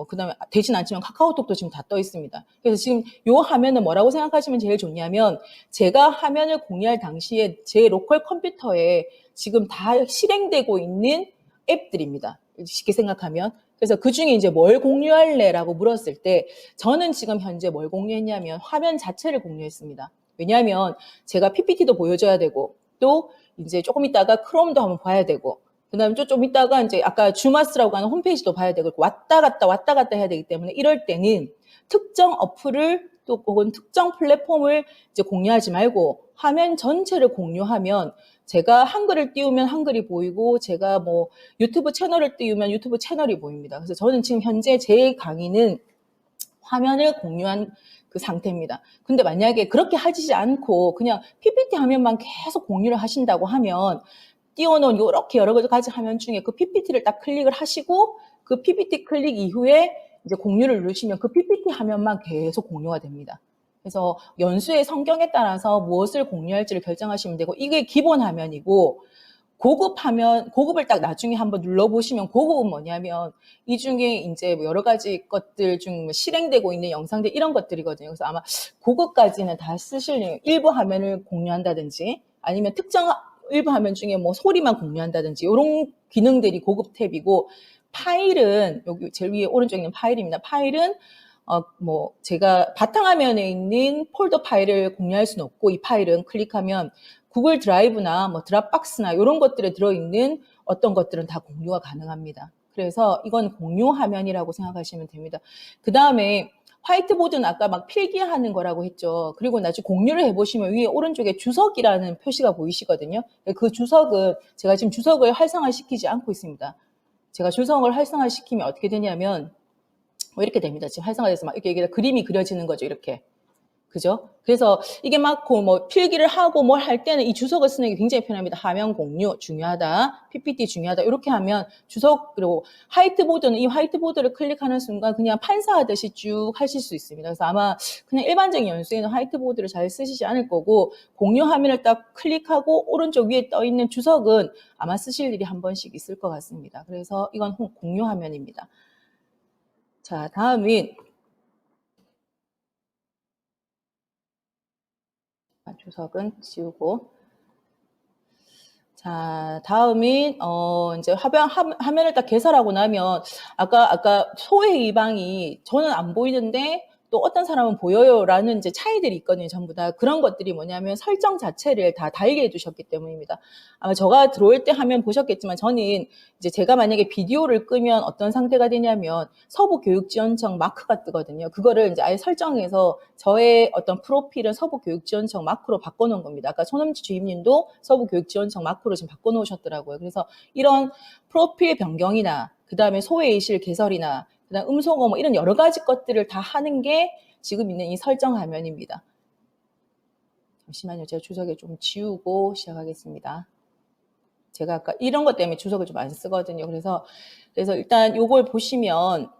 그 다음에 되진 않지만 카카오톡도 지금 다 떠있습니다. 그래서 지금 요 화면은 뭐라고 생각하시면 제일 좋냐면, 제가 화면을 공유할 당시에 제 로컬 컴퓨터에 지금 다 실행되고 있는 앱들입니다. 쉽게 생각하면. 그래서 그 중에 이제 뭘 공유할래? 라고 물었을 때, 저는 지금 현재 뭘 공유했냐면, 화면 자체를 공유했습니다. 왜냐하면 제가 PPT도 보여줘야 되고, 또 이제 조금 있다가 크롬도 한번 봐야 되고, 그 다음에 좀 이따가 이제 아까 주마스라고 하는 홈페이지도 봐야 되고, 왔다 갔다 해야 되기 때문에 이럴 때는 특정 어플을 또 혹은 특정 플랫폼을 이제 공유하지 말고 화면 전체를 공유하면 제가 한글을 띄우면 한글이 보이고 제가 뭐 유튜브 채널을 띄우면 유튜브 채널이 보입니다. 그래서 저는 지금 현재 제 강의는 화면을 공유한 그 상태입니다. 근데 만약에 그렇게 하시지 않고 그냥 PPT 화면만 계속 공유를 하신다고 하면 띄워놓은 이렇게 여러 가지 화면 중에 그 PPT를 딱 클릭을 하시고 그 PPT 클릭 이후에 이제 공유를 누르시면 그 PPT 화면만 계속 공유가 됩니다. 그래서 연수의 성격에 따라서 무엇을 공유할지를 결정하시면 되고 이게 기본 화면이고 고급 화면, 고급을 딱 나중에 한번 눌러보시면 고급은 뭐냐면 이 중에 이제 뭐 여러 가지 것들 중 실행되고 있는 영상들 이런 것들이거든요. 그래서 아마 고급까지는 다 쓰실 일부 화면을 공유한다든지 아니면 특정 일부 화면 중에 뭐 소리만 공유한다든지 이런 기능들이 고급 탭이고 파일은 여기 제일 위에 오른쪽에 있는 파일입니다. 파일은 뭐 제가 바탕화면에 있는 폴더 파일을 공유할 수는 없고 이 파일은 클릭하면 구글 드라이브나 뭐 드랍박스나 이런 것들에 들어있는 어떤 것들은 다 공유가 가능합니다. 그래서 이건 공유 화면이라고 생각하시면 됩니다. 그 다음에 화이트보드는 아까 막 필기하는 거라고 했죠. 그리고 나중에 공유를 해보시면 위에 오른쪽에 주석이라는 표시가 보이시거든요. 그 주석은 제가 지금 주석을 활성화시키지 않고 있습니다. 제가 주석을 활성화시키면 어떻게 되냐면 뭐 이렇게 됩니다. 지금 활성화돼서 막 이렇게 그림이 그려지는 거죠. 이렇게. 그죠? 그래서 이게 막 뭐 필기를 하고 뭘 할 때는 이 주석을 쓰는 게 굉장히 편합니다. 화면 공유 중요하다. PPT 중요하다. 이렇게 하면 주석 그리고 화이트보드는 이 화이트보드를 클릭하는 순간 그냥 판사하듯이 쭉 하실 수 있습니다. 그래서 아마 그냥 일반적인 연수에는 화이트보드를 잘 쓰시지 않을 거고 공유 화면을 딱 클릭하고 오른쪽 위에 떠 있는 주석은 아마 쓰실 일이 한 번씩 있을 것 같습니다. 그래서 이건 공유 화면입니다. 자, 다음은 주석은 지우고 자, 다음인 이제 화면을 딱 개설하고 나면 아까 소외 방이 저는 안 보이는데 또 어떤 사람은 보여요라는 이제 차이들이 있거든요. 전부 다 그런 것들이 뭐냐면 설정 자체를 다 달리 해두셨기 때문입니다. 아마 제가 들어올 때 화면 보셨겠지만 저는 이제 제가 만약에 비디오를 끄면 어떤 상태가 되냐면 서부교육지원청 마크가 뜨거든요. 그거를 이제 아예 설정해서 저의 어떤 프로필은 서부교육지원청 마크로 바꿔놓은 겁니다. 아까 손엄지 주임님도 서부교육지원청 마크로 지금 바꿔놓으셨더라고요. 그래서 이런 프로필 변경이나 그 다음에 소외이실 개설이나 그다음 음소거 뭐 이런 여러 가지 것들을 다 하는 게 지금 있는 이 설정 화면입니다. 잠시만요. 제가 주석을 좀 지우고 시작하겠습니다. 제가 아까 이런 것 때문에 주석을 좀 안 쓰거든요. 그래서 일단 요걸 보시면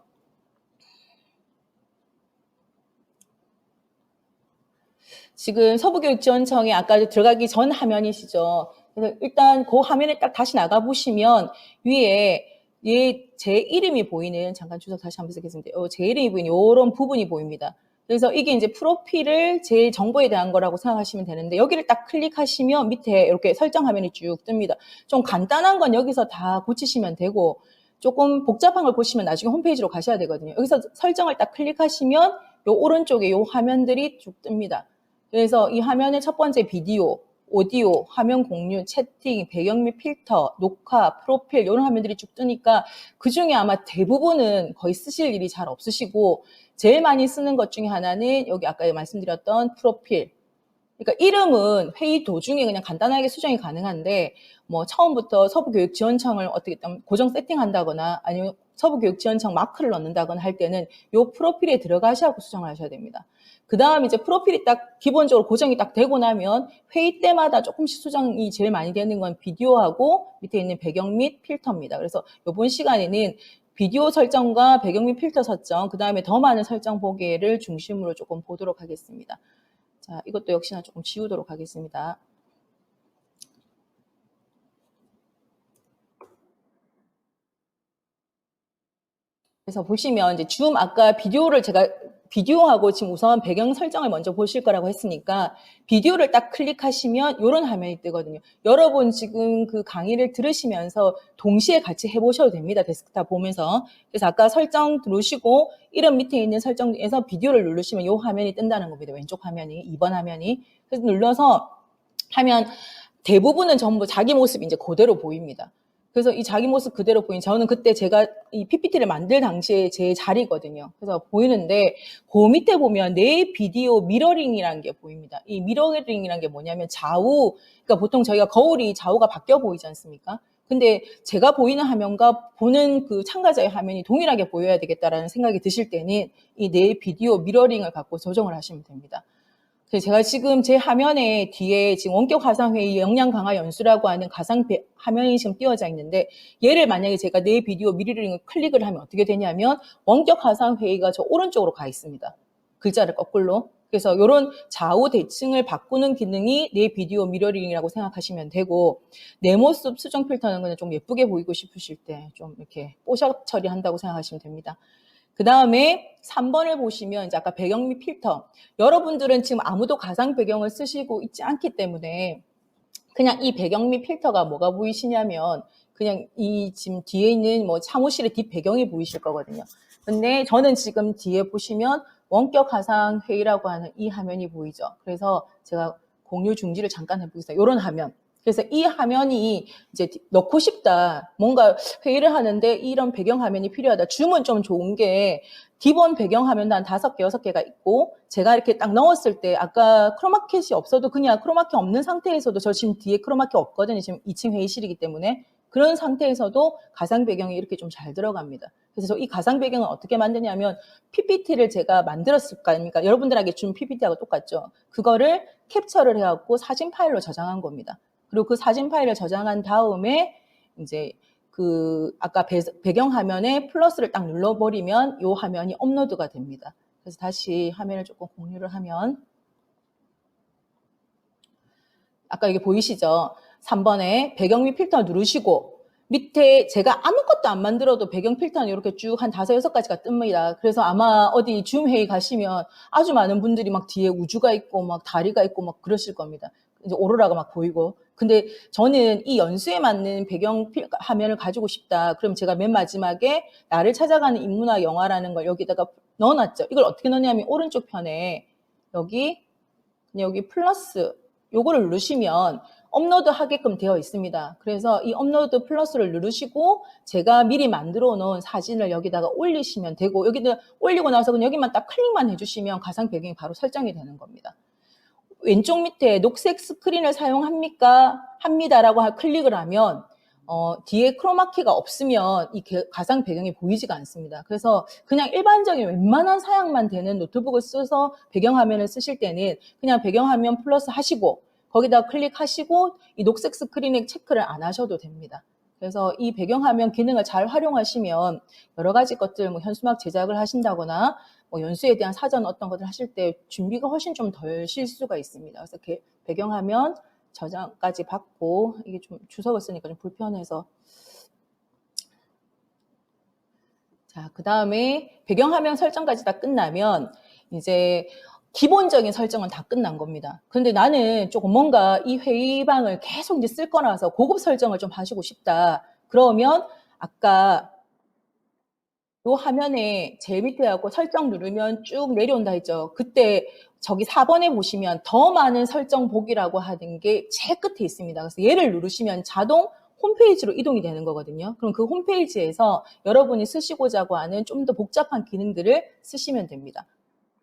지금 서부교육지원청에 아까 들어가기 전 화면이시죠. 그래서 일단 그 화면에 딱 다시 나가보시면 위에 제 이름이 보이는 잠깐 주석 다시 한번 쓰겠습니다. 제 이름이 보이는 이런 부분이 보입니다. 그래서 이게 이제 프로필을 제 정보에 대한 거라고 생각하시면 되는데 여기를 딱 클릭하시면 밑에 이렇게 설정 화면이 쭉 뜹니다. 좀 간단한 건 여기서 다 고치시면 되고 조금 복잡한 걸 보시면 나중에 홈페이지로 가셔야 되거든요. 여기서 설정을 딱 클릭하시면 요 오른쪽에 요 화면들이 쭉 뜹니다. 그래서 이 화면의 첫 번째 비디오, 오디오, 화면 공유, 채팅, 배경 및 필터, 녹화, 프로필 이런 화면들이 쭉 뜨니까 그중에 아마 대부분은 거의 쓰실 일이 잘 없으시고 제일 많이 쓰는 것 중에 하나는 여기 아까 말씀드렸던 프로필. 그러니까 이름은 회의 도중에 그냥 간단하게 수정이 가능한데 뭐 처음부터 서부교육지원청을 어떻게 고정 세팅한다거나 아니면 서부교육지원청 마크를 넣는다거나 할 때는 이 프로필에 들어가셔서 수정을 하셔야 됩니다. 그 다음 이제 프로필이 딱 기본적으로 고정이 딱 되고 나면 회의 때마다 조금씩 수정이 제일 많이 되는 건 비디오하고 밑에 있는 배경 및 필터입니다. 그래서 이번 시간에는 비디오 설정과 배경 및 필터 설정, 그 다음에 더 많은 설정 보기를 중심으로 조금 보도록 하겠습니다. 자, 이것도 역시나 조금 지우도록 하겠습니다. 그래서 보시면 이제 줌 아까 비디오를 제가 비디오하고 지금 우선 배경 설정을 먼저 보실 거라고 했으니까 비디오를 딱 클릭하시면 이런 화면이 뜨거든요. 여러분 지금 그 강의를 들으시면서 동시에 같이 해보셔도 됩니다. 데스크탑 보면서. 그래서 아까 설정 누르시고 이름 밑에 있는 설정에서 비디오를 누르시면 이 화면이 뜬다는 겁니다. 왼쪽 화면이, 2번 화면이. 그래서 눌러서 하면 대부분은 전부 자기 모습이 이제 그대로 보입니다. 그래서 이 자기 모습 그대로 보인, 저는 그때 제가 이 PPT를 만들 당시에 제 자리거든요. 그래서 보이는데, 그 밑에 보면 내 비디오 미러링이라는 게 보입니다. 이 미러링이라는 게 뭐냐면 좌우, 그러니까 보통 저희가 거울이 좌우가 바뀌어 보이지 않습니까? 근데 제가 보이는 화면과 보는 그 참가자의 화면이 동일하게 보여야 되겠다라는 생각이 드실 때는 이 내 비디오 미러링을 갖고 조정을 하시면 됩니다. 제가 지금 제 화면에 뒤에 지금 원격 화상회의 역량 강화 연수라고 하는 화면이 지금 띄워져 있는데, 얘를 만약에 제가 내 비디오 미러링을 클릭을 하면 어떻게 되냐면 원격 화상회의가 저 오른쪽으로 가 있습니다. 글자를 거꾸로. 그래서 이런 좌우 대칭을 바꾸는 기능이 내 비디오 미러링이라고 생각하시면 되고, 내 모습 수정 필터는 그냥 좀 예쁘게 보이고 싶으실 때 좀 이렇게 뽀샵 처리한다고 생각하시면 됩니다. 그 다음에 3번을 보시면 이제 아까 배경 및 필터. 여러분들은 지금 아무도 가상 배경을 쓰시고 있지 않기 때문에 그냥 이 배경 및 필터가 뭐가 보이시냐면 그냥 이 지금 뒤에 있는 뭐 사무실의 뒷 배경이 보이실 거거든요. 근데 저는 지금 뒤에 보시면 원격 가상 회의라고 하는 이 화면이 보이죠. 그래서 제가 공유 중지를 잠깐 해보겠습니다. 이런 화면. 그래서 이 화면이 이제 넣고 싶다. 뭔가 회의를 하는데 이런 배경 화면이 필요하다. 줌은 좀 좋은 게 기본 배경 화면도 한 5개, 6개가 있고 제가 이렇게 딱 넣었을 때 아까 크로마켓이 없어도 그냥 크로마켓 없는 상태에서도 저 지금 뒤에 크로마켓 없거든요. 지금 2층 회의실이기 때문에. 그런 상태에서도 가상 배경이 이렇게 좀 잘 들어갑니다. 그래서 이 가상 배경은 어떻게 만드냐면 PPT를 제가 만들었을 거 아닙니까? 여러분들에게 준 PPT하고 똑같죠. 그거를 capture를 해갖고 사진 파일로 저장한 겁니다. 그리고 그 사진 파일을 저장한 다음에 이제 그 아까 배경 화면에 플러스를 딱 눌러버리면 이 화면이 업로드가 됩니다. 그래서 다시 화면을 조금 공유를 하면 아까 이게 보이시죠? 3번에 배경 및 필터 누르시고 밑에 제가 아무것도 안 만들어도 배경 필터는 이렇게 쭉 한 5, 6가지가 뜹니다. 그래서 아마 어디 줌 회의 가시면 아주 많은 분들이 막 뒤에 우주가 있고 막 다리가 있고 막 그러실 겁니다. 이제 오로라가 막 보이고. 근데 저는 이 연수에 맞는 배경 화면을 가지고 싶다. 그럼 제가 맨 마지막에 나를 찾아가는 인문학 영화라는 걸 여기다가 넣어놨죠. 이걸 어떻게 넣냐면 오른쪽 편에 여기 플러스 요거를 누르시면 업로드 하게끔 되어 있습니다. 그래서 이 업로드 플러스를 누르시고 제가 미리 만들어 놓은 사진을 여기다가 올리시면 되고 여기다 올리고 나서 그냥 여기만 딱 클릭만 해주시면 가상 배경이 바로 설정이 되는 겁니다. 왼쪽 밑에 녹색 스크린을 사용합니까? 합니다라고 클릭을 하면 뒤에 크로마키가 없으면 이 가상 배경이 보이지가 않습니다. 그래서 그냥 일반적인 웬만한 사양만 되는 노트북을 써서 배경화면을 쓰실 때는 그냥 배경화면 플러스 하시고 거기다 클릭하시고 이 녹색 스크린에 체크를 안 하셔도 됩니다. 그래서 이 배경화면 기능을 잘 활용하시면 여러 가지 것들 뭐 현수막 제작을 하신다거나 뭐 연수에 대한 사전 어떤 것들 하실 때 준비가 훨씬 좀 덜 실수가 있습니다. 그래서 배경화면 저장까지 받고 이게 좀 주석을 쓰니까 좀 불편해서 자, 그 다음에 배경화면 설정까지 다 끝나면 이제 기본적인 설정은 다 끝난 겁니다. 근데 나는 조금 뭔가 이 회의방을 계속 이제 쓸 거라서 고급 설정을 좀 하시고 싶다. 그러면 아까 이 화면에 제일 밑에 하고 설정 누르면 쭉 내려온다 했죠. 그때 저기 4번에 보시면 더 많은 설정 보기라고 하는 게 제일 끝에 있습니다. 그래서 얘를 누르시면 자동 홈페이지로 이동이 되는 거거든요. 그럼 그 홈페이지에서 여러분이 쓰시고자 하는 좀 더 복잡한 기능들을 쓰시면 됩니다.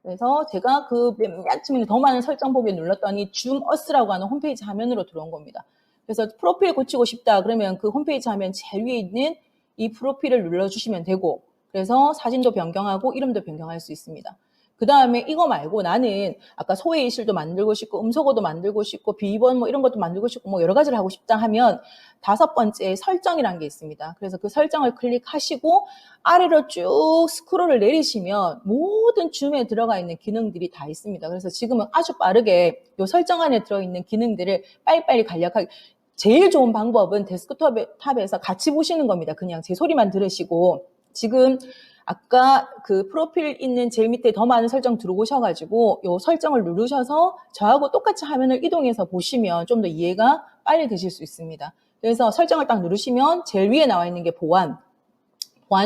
그래서 제가 그 맨쯤에 더 많은 설정 보기를 눌렀더니 줌어스라고 하는 홈페이지 화면으로 들어온 겁니다. 그래서 프로필 고치고 싶다 그러면 그 홈페이지 화면 제일 위에 있는 이 프로필을 눌러주시면 되고 그래서 사진도 변경하고 이름도 변경할 수 있습니다. 그 다음에 이거 말고 나는 아까 소외이실도 만들고 싶고 음소거도 만들고 싶고 비번 뭐 이런 것도 만들고 싶고 뭐 여러 가지를 하고 싶다 하면 5번째 설정이라는 게 있습니다. 그래서 그 설정을 클릭하시고 아래로 쭉 스크롤을 내리시면 모든 줌에 들어가 있는 기능들이 다 있습니다. 그래서 지금은 아주 빠르게 이 설정 안에 들어있는 기능들을 빨리빨리 간략하게 제일 좋은 방법은 데스크톱에서 같이 보시는 겁니다. 그냥 제 소리만 들으시고 지금 아까 그 프로필 있는 제일 밑에 더 많은 설정 들어오셔가지고 요 설정을 누르셔서 저하고 똑같이 화면을 이동해서 보시면 좀 더 이해가 빨리 되실 수 있습니다. 그래서 설정을 딱 누르시면 제일 위에 나와 있는 게 보안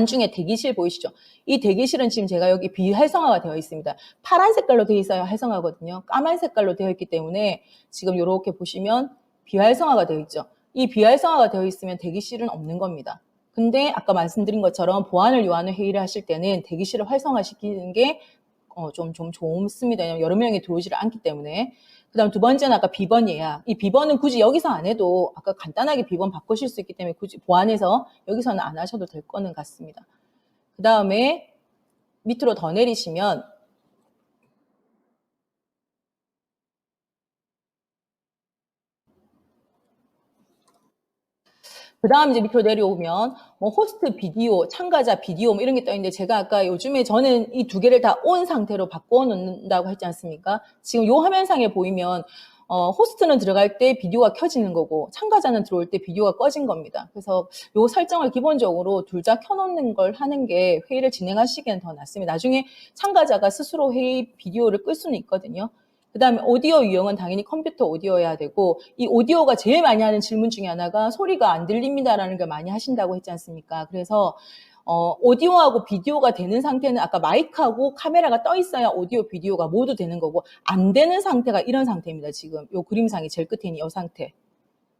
중에 대기실 보이시죠? 이 대기실은 지금 제가 여기 비활성화가 되어 있습니다. 파란 색깔로 되어 있어야 활성화거든요. 까만 색깔로 되어 있기 때문에 지금 이렇게 보시면 비활성화가 되어 있죠. 이 비활성화가 되어 있으면 대기실은 없는 겁니다. 근데 아까 말씀드린 것처럼 보안을 요하는 회의를 하실 때는 대기실을 활성화시키는 게 좀 좋습니다. 왜냐면 여러 명이 들어오지를 않기 때문에. 그 다음 두 번째는 아까 비번 예약. 이 비번은 굳이 여기서 안 해도 아까 간단하게 비번 바꾸실 수 있기 때문에 굳이 보안해서 여기서는 안 하셔도 될 거는 같습니다. 그 다음에 밑으로 더 내리시면 그 다음 이제 밑으로 내려오면 뭐 호스트 비디오, 참가자 비디오 뭐 이런 게 떠 있는데 제가 아까 요즘에 저는 이 두 개를 다 온 상태로 바꿔 놓는다고 했지 않습니까? 지금 요 화면상에 보이면 호스트는 들어갈 때 비디오가 켜지는 거고 참가자는 들어올 때 비디오가 꺼진 겁니다. 그래서 요 설정을 기본적으로 둘 다 켜놓는 걸 하는 게 회의를 진행하시기엔 더 낫습니다. 나중에 참가자가 스스로 회의 비디오를 끌 수는 있거든요. 그 다음에 오디오 유형은 당연히 컴퓨터 오디오여야 되고 이 오디오가 제일 많이 하는 질문 중에 하나가 소리가 안 들립니다라는 걸 많이 하신다고 했지 않습니까? 그래서 오디오하고 비디오가 되는 상태는 아까 마이크하고 카메라가 떠 있어야 오디오 비디오가 모두 되는 거고 안 되는 상태가 이런 상태입니다. 지금 요 그림상이 제일 끝에 있는 이 상태.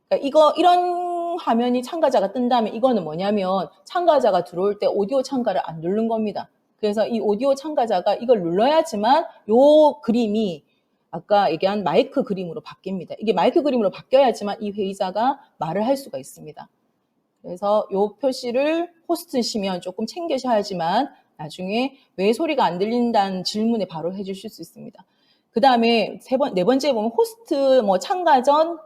그러니까 이런 화면이 참가자가 뜬다면 이거는 뭐냐면 참가자가 들어올 때 오디오 참가를 안 누른 겁니다. 그래서 이 오디오 참가자가 이걸 눌러야지만 요 그림이 아까 얘기한 마이크 그림으로 바뀝니다. 이게 마이크 그림으로 바뀌어야지만 이 회의자가 말을 할 수가 있습니다. 그래서 요 표시를 호스트시면 조금 챙기셔야지만 나중에 왜 소리가 안 들린다는 질문에 바로 해주실 수 있습니다. 그 다음에 네 번째 보면 호스트 뭐 참가 전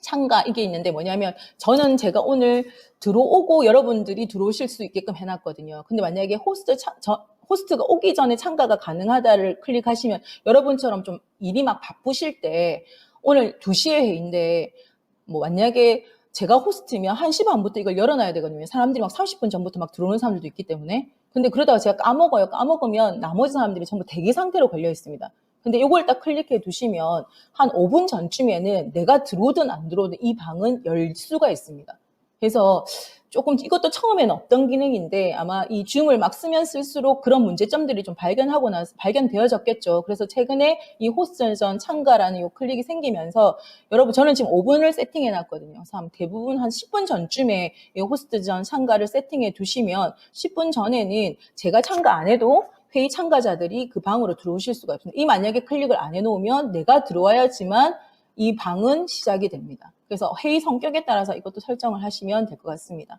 참가 이게 있는데 뭐냐면 저는 제가 오늘 들어오고 여러분들이 들어오실 수 있게끔 해놨거든요. 근데 만약에 호스트가 오기 전에 참가가 가능하다를 클릭하시면 여러분처럼 좀 일이 막 바쁘실 때 오늘 2시에 회의인데 뭐 만약에 제가 호스트면 1시 반부터 이걸 열어놔야 되거든요. 사람들이 막 30분 전부터 막 들어오는 사람들도 있기 때문에. 근데 그러다가 제가 까먹어요. 까먹으면 나머지 사람들이 전부 대기 상태로 걸려 있습니다. 근데 이걸 딱 클릭해 두시면 한 5분 전쯤에는 내가 들어오든 안 들어오든 이 방은 열 수가 있습니다. 그래서 조금 이것도 처음에는 없던 기능인데 아마 이 줌을 막 쓰면 쓸수록 그런 문제점들이 좀 발견되어졌겠죠. 그래서 최근에 이 호스트 전 참가라는 이 클릭이 생기면서 여러분 저는 지금 5분을 세팅해 놨거든요. 그래서 대부분 한 10분 전쯤에 이 호스트 전 참가를 세팅해 두시면 10분 전에는 제가 참가 안 해도 회의 참가자들이 그 방으로 들어오실 수가 있습니다. 이 만약에 클릭을 안 해놓으면 내가 들어와야지만 이 방은 시작이 됩니다. 그래서 회의 성격에 따라서 이것도 설정을 하시면 될 것 같습니다.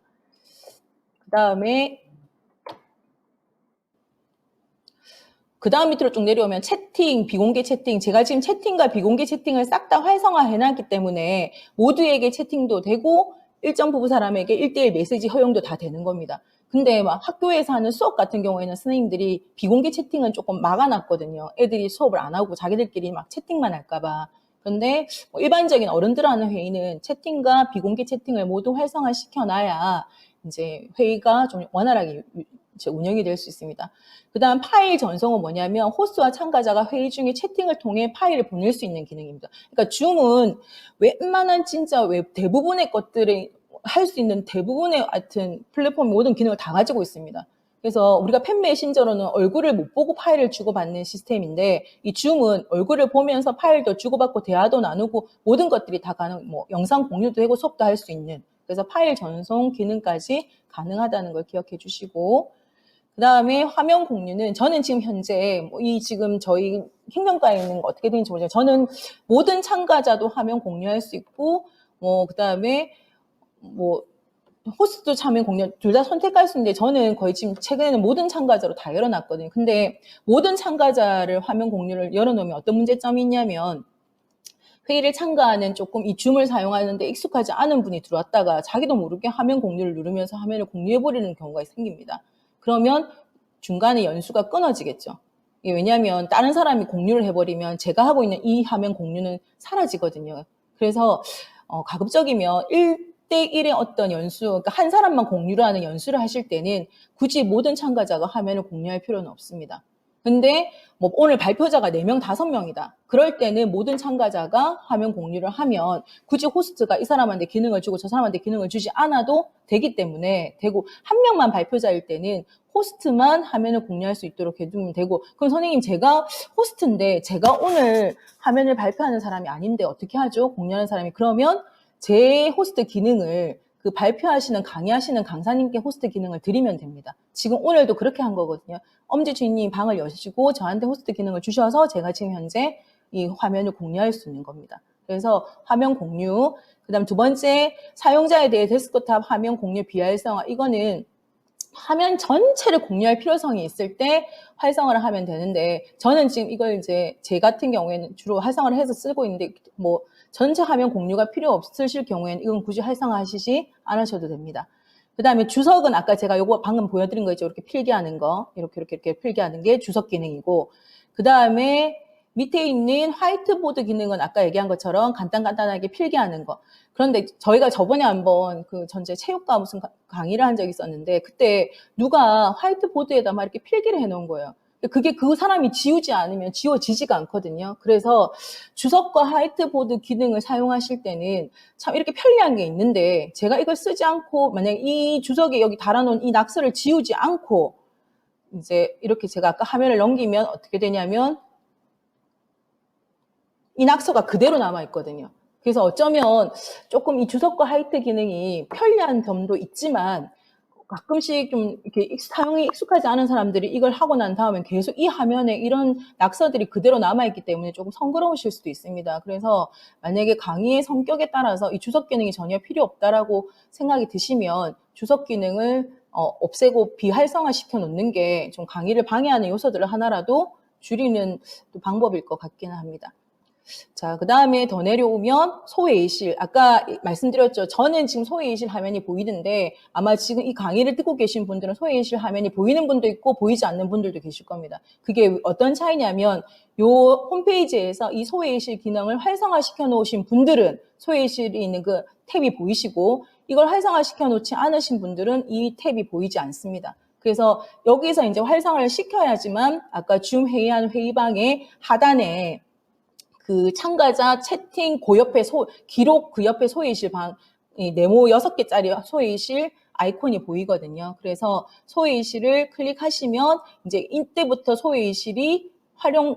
그 다음 밑으로 쭉 내려오면 채팅, 비공개 채팅. 제가 지금 채팅과 비공개 채팅을 싹 다 활성화 해놨기 때문에 모두에게 채팅도 되고 일정 부부 사람에게 1대1 메시지 허용도 다 되는 겁니다. 근데 막 학교에서 하는 수업 같은 경우에는 선생님들이 비공개 채팅은 조금 막아놨거든요. 애들이 수업을 안 하고 자기들끼리 막 채팅만 할까봐. 그런데 뭐 일반적인 어른들 하는 회의는 채팅과 비공개 채팅을 모두 활성화시켜놔야 이제 회의가 좀 원활하게 이제 운영이 될 수 있습니다. 그 다음 파일 전송은 뭐냐면 호스트와 참가자가 회의 중에 채팅을 통해 파일을 보낼 수 있는 기능입니다. 그러니까 줌은 웬만한 진짜 대부분의 것들을 할 수 있는 대부분의 하여튼 플랫폼 모든 기능을 다 가지고 있습니다. 그래서 우리가 팬 메신저로는 얼굴을 못 보고 파일을 주고받는 시스템인데 이 줌은 얼굴을 보면서 파일도 주고받고 대화도 나누고 모든 것들이 다 가능, 뭐 영상 공유도 하고 수업도 할 수 있는 그래서 파일 전송 기능까지 가능하다는 걸 기억해 주시고 그 다음에 화면 공유는 저는 지금 현재 이 지금 저희 횡령가에 있는 거 어떻게 되는지 모르겠어요. 저는 모든 참가자도 화면 공유할 수 있고 그 다음에 호스트 참여 공유 둘 다 선택할 수 있는데 저는 거의 지금 최근에는 모든 참가자로 다 열어놨거든요. 근데 모든 참가자를 화면 공유를 열어놓으면 어떤 문제점이 있냐면 회의를 참가하는 조금 이 줌을 사용하는데 익숙하지 않은 분이 들어왔다가 자기도 모르게 화면 공유를 누르면서 화면을 공유해버리는 경우가 생깁니다. 그러면 중간에 연수가 끊어지겠죠. 왜냐하면 다른 사람이 공유를 해버리면 제가 하고 있는 이 화면 공유는 사라지거든요. 그래서 가급적이면 1대1의 어떤 연수, 그러니까 한 사람만 공유를 하는 연수를 하실 때는 굳이 모든 참가자가 화면을 공유할 필요는 없습니다. 근데 뭐 오늘 발표자가 4명, 5명이다. 그럴 때는 모든 참가자가 화면 공유를 하면 굳이 호스트가 이 사람한테 기능을 주고 저 사람한테 기능을 주지 않아도 되기 때문에 되고, 한 명만 발표자일 때는 호스트만 화면을 공유할 수 있도록 해두면 되고, 그럼 선생님 제가 호스트인데 제가 오늘 화면을 발표하는 사람이 아닌데 어떻게 하죠? 공유하는 사람이. 그러면 제 호스트 기능을 그 발표하시는 강의하시는 강사님께 호스트 기능을 드리면 됩니다. 지금 오늘도 그렇게 한 거거든요. 엄지 주인님이 방을 여시고 저한테 호스트 기능을 주셔서 제가 지금 현재 이 화면을 공유할 수 있는 겁니다. 그래서 화면 공유, 그다음 두 번째 사용자에 대해 데스크탑 화면 공유 비활성화. 이거는 화면 전체를 공유할 필요성이 있을 때 활성화를 하면 되는데, 저는 지금 이걸 이제 제 같은 경우에는 주로 활성화를 해서 쓰고 있는데, 뭐 전체 화면 공유가 필요 없으실 경우에는 이건 굳이 활성화 하시지 않으셔도 됩니다. 그 다음에 주석은 아까 제가 요거 방금 보여드린 거 있죠. 이렇게 필기하는 거, 이렇게 필기하는 게 주석 기능이고, 그 다음에 밑에 있는 화이트보드 기능은 아까 얘기한 것처럼 간단하게 필기하는 거. 그런데 저희가 저번에 한번 그 전체 체육과 무슨 강의를 한 적이 있었는데, 그때 누가 화이트보드에다 막 이렇게 필기를 해놓은 거예요. 그게 그 사람이 지우지 않으면 지워지지가 않거든요. 그래서 주석과 화이트보드 기능을 사용하실 때는 참 이렇게 편리한 게 있는데, 제가 이걸 쓰지 않고 만약 이 주석에 여기 달아놓은 이 낙서를 지우지 않고 이제 이렇게 제가 아까 화면을 넘기면 어떻게 되냐면 이 낙서가 그대로 남아있거든요. 그래서 어쩌면 조금 이 주석과 하이트 기능이 편리한 점도 있지만 가끔씩 좀 이렇게 사용이 익숙하지 않은 사람들이 이걸 하고 난 다음에 계속 이 화면에 이런 낙서들이 그대로 남아있기 때문에 조금 번거로우실 수도 있습니다. 그래서 만약에 강의의 성격에 따라서 이 주석 기능이 전혀 필요 없다라고 생각이 드시면 주석 기능을 없애고 비활성화 시켜 놓는 게 좀 강의를 방해하는 요소들을 하나라도 줄이는 방법일 것 같기는 합니다. 자, 그 다음에 더 내려오면 소회의실. 아까 말씀드렸죠. 저는 지금 소회의실 화면이 보이는데 아마 지금 이 강의를 듣고 계신 분들은 소회의실 화면이 보이는 분도 있고 보이지 않는 분들도 계실 겁니다. 그게 어떤 차이냐면 요 홈페이지에서 이 소회의실 기능을 활성화시켜 놓으신 분들은 소회의실이 있는 그 탭이 보이시고, 이걸 활성화시켜 놓지 않으신 분들은 이 탭이 보이지 않습니다. 그래서 여기서 이제 활성화를 시켜야지만 아까 줌 회의하는 회의방의 하단에 그 참가자 채팅 그 옆에 기록 그 옆에 소회의실 네모 6개짜리 소회의실 아이콘이 보이거든요. 그래서 소회의실을 클릭하시면 이제 이때부터 소회의실이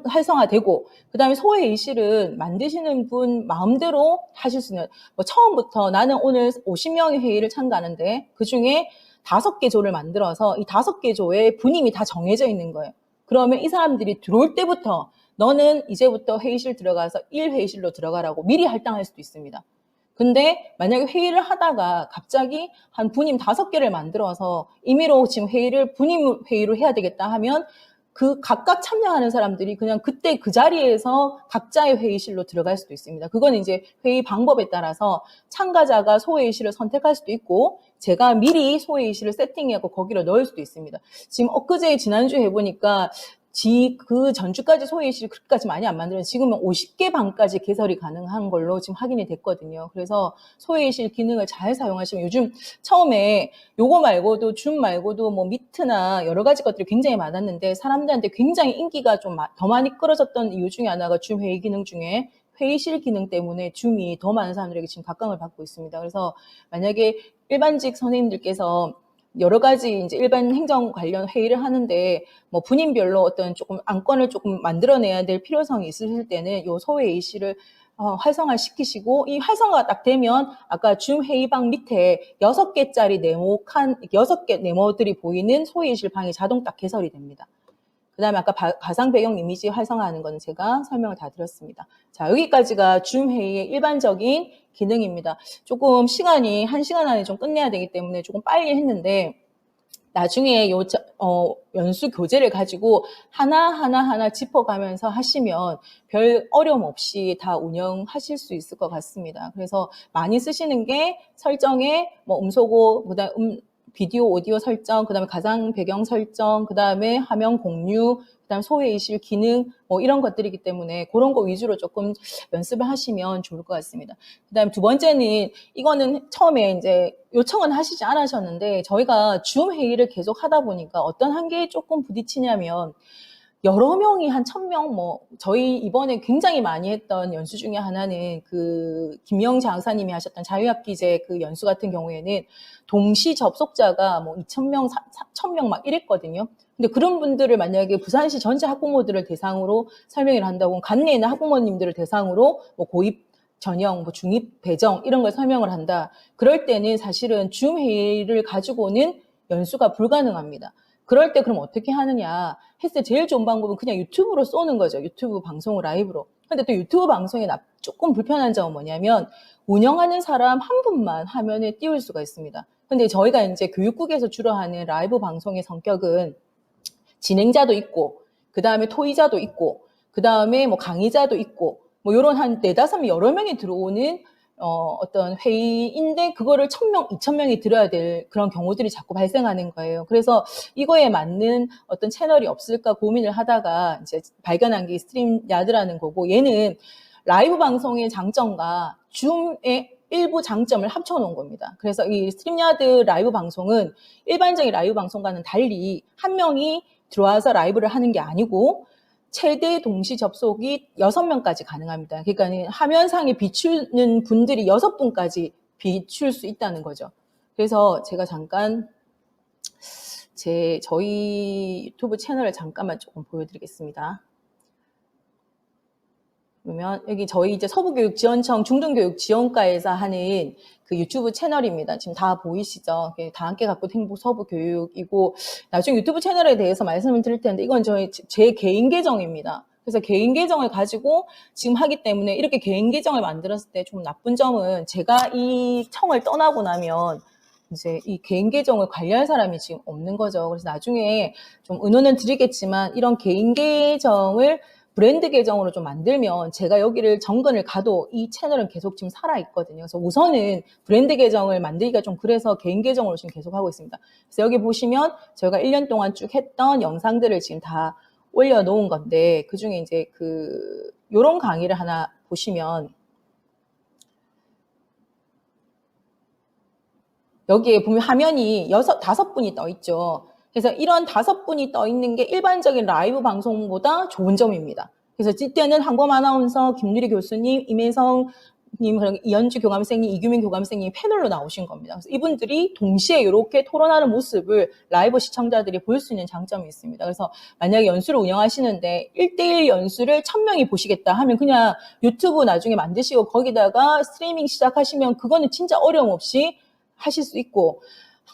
활성화되고, 그 다음에 소회의실은 만드시는 분 마음대로 하실 수 있는, 뭐 처음부터 나는 오늘 50명의 회의를 참가하는데 그 중에 5개 조를 만들어서 이 5개 조에 분임이 다 정해져 있는 거예요. 그러면 이 사람들이 들어올 때부터 너는 이제부터 회의실 들어가서 1회의실로 들어가라고 미리 할당할 수도 있습니다. 근데 만약에 회의를 하다가 갑자기 한 분임 5개를 만들어서 임의로 지금 회의를 분임 회의로 해야 되겠다 하면 그 각각 참여하는 사람들이 그냥 그때 그 자리에서 각자의 회의실로 들어갈 수도 있습니다. 그건 이제 회의 방법에 따라서 참가자가 소회의실을 선택할 수도 있고 제가 미리 소회의실을 세팅하고 거기로 넣을 수도 있습니다. 지금 엊그제 지난주에 해보니까 그 전주까지 소회의실 그렇게까지 많이 안 만들었는데 지금은 50개 방까지 개설이 가능한 걸로 지금 확인이 됐거든요. 그래서 소회의실 기능을 잘 사용하시면, 요즘 처음에 요거 말고도 줌 말고도 뭐 미트나 여러 가지 것들이 굉장히 많았는데 사람들한테 굉장히 인기가 좀 더 많이 끌어졌던 이유 중에 하나가 줌 회의 기능 중에 회의실 기능 때문에 줌이 더 많은 사람들에게 지금 각광을 받고 있습니다. 그래서 만약에 일반직 선생님들께서 여러 가지 이제 일반 행정 관련 회의를 하는데 뭐 분임별로 어떤 조금 안건을 조금 만들어내야 될 필요성이 있으실 때는 요 소회의실을 활성화시키시고, 이 활성화가 딱 되면 아까 줌 회의방 밑에 6개짜리 네모 6개 네모들이 보이는 소회의실 방이 자동 딱 개설이 됩니다. 그 다음에 아까 가상 배경 이미지 활성화하는 거는 제가 설명을 다 드렸습니다. 자, 여기까지가 줌 회의의 일반적인 기능입니다. 조금 시간이 1시간 안에 좀 끝내야 되기 때문에 조금 빨리 했는데, 나중에 연수 교재를 가지고 하나하나 짚어가면서 하시면 별 어려움 없이 다 운영하실 수 있을 것 같습니다. 그래서 많이 쓰시는 게 설정에 뭐 음소거, 그다음 비디오, 오디오 설정, 그다음에 가상 배경 설정, 그다음에 화면 공유, 그다음 소외이실 기능 뭐 이런 것들이기 때문에 그런 거 위주로 조금 연습을 하시면 좋을 것 같습니다. 그다음 두 번째는 이거는 처음에 이제 요청은 하시지 않으셨는데 저희가 줌 회의를 계속 하다 보니까 어떤 한계에 조금 부딪히냐면 여러 명이 한 1000명 뭐 저희 이번에 굉장히 많이 했던 연수 중에 하나는 그 김영 장사님이 하셨던 자유학기제 그 연수 같은 경우에는 동시 접속자가 뭐 2000명, 1000명 막 이랬거든요. 근데 그런 분들을 만약에 부산시 전체 학부모들을 대상으로 설명을 한다고 관내에 있는 학부모님들을 대상으로 뭐 고입 전형, 뭐 중입 배정 이런 걸 설명을 한다. 그럴 때는 사실은 줌 회의를 가지고는 연수가 불가능합니다. 그럴 때 그럼 어떻게 하느냐 했을 때 제일 좋은 방법은 그냥 유튜브로 쏘는 거죠. 유튜브 방송을 라이브로. 근데 또 유튜브 방송에 조금 불편한 점은 뭐냐면 운영하는 사람 한 분만 화면에 띄울 수가 있습니다. 근데 저희가 이제 교육국에서 주로 하는 라이브 방송의 성격은 진행자도 있고, 그 다음에 토의자도 있고, 그 다음에 뭐 강의자도 있고, 뭐 요런 한 4-5명 여러 명이 들어오는 어떤 회의인데 그거를 1000명, 2000명이 들어야 될 그런 경우들이 자꾸 발생하는 거예요. 그래서 이거에 맞는 어떤 채널이 없을까 고민을 하다가 이제 발견한 게 스트림야드라는 거고, 얘는 라이브 방송의 장점과 줌의 일부 장점을 합쳐놓은 겁니다. 그래서 이 스트림야드 라이브 방송은 일반적인 라이브 방송과는 달리 한 명이 들어와서 라이브를 하는 게 아니고 최대 동시 접속이 6명까지 가능합니다. 그러니까 화면상에 비추는 분들이 6분까지 비출 수 있다는 거죠. 그래서 제가 잠깐 저희 유튜브 채널을 잠깐만 조금 보여드리겠습니다. 그러면 여기 저희 이제 서부교육지원청 중등교육지원과에서 하는 그 유튜브 채널입니다. 지금 다 보이시죠? 다 함께 갖고 행복 서부교육이고, 나중에 유튜브 채널에 대해서 말씀을 드릴 텐데 이건 제 개인 계정입니다. 그래서 개인 계정을 가지고 지금 하기 때문에 이렇게 개인 계정을 만들었을 때 좀 나쁜 점은 제가 이 청을 떠나고 나면 이제 이 개인 계정을 관리할 사람이 지금 없는 거죠. 그래서 나중에 좀 의논은 드리겠지만 이런 개인 계정을 브랜드 계정으로 좀 만들면 제가 여기를 정근을 가도 이 채널은 계속 지금 살아있거든요. 그래서 우선은 브랜드 계정을 만들기가 좀 그래서 개인 계정으로 지금 계속 하고 있습니다. 그래서 여기 보시면 저희가 1년 동안 쭉 했던 영상들을 지금 다 올려놓은 건데 그중에 이제 요런 강의를 하나 보시면 여기에 보면 화면이 5분이 떠 있죠. 그래서 이런 5분이 떠 있는 게 일반적인 라이브 방송보다 좋은 점입니다. 그래서 이때는 한범 아나운서, 김유리 교수님, 임혜성님, 이현주 교감생님, 이규민 교감생님 패널로 나오신 겁니다. 그래서 이분들이 동시에 이렇게 토론하는 모습을 라이브 시청자들이 볼 수 있는 장점이 있습니다. 그래서 만약에 연수를 운영하시는데 1대1 연수를 1000명이 보시겠다 하면 그냥 유튜브 나중에 만드시고 거기다가 스트리밍 시작하시면 그거는 진짜 어려움 없이 하실 수 있고,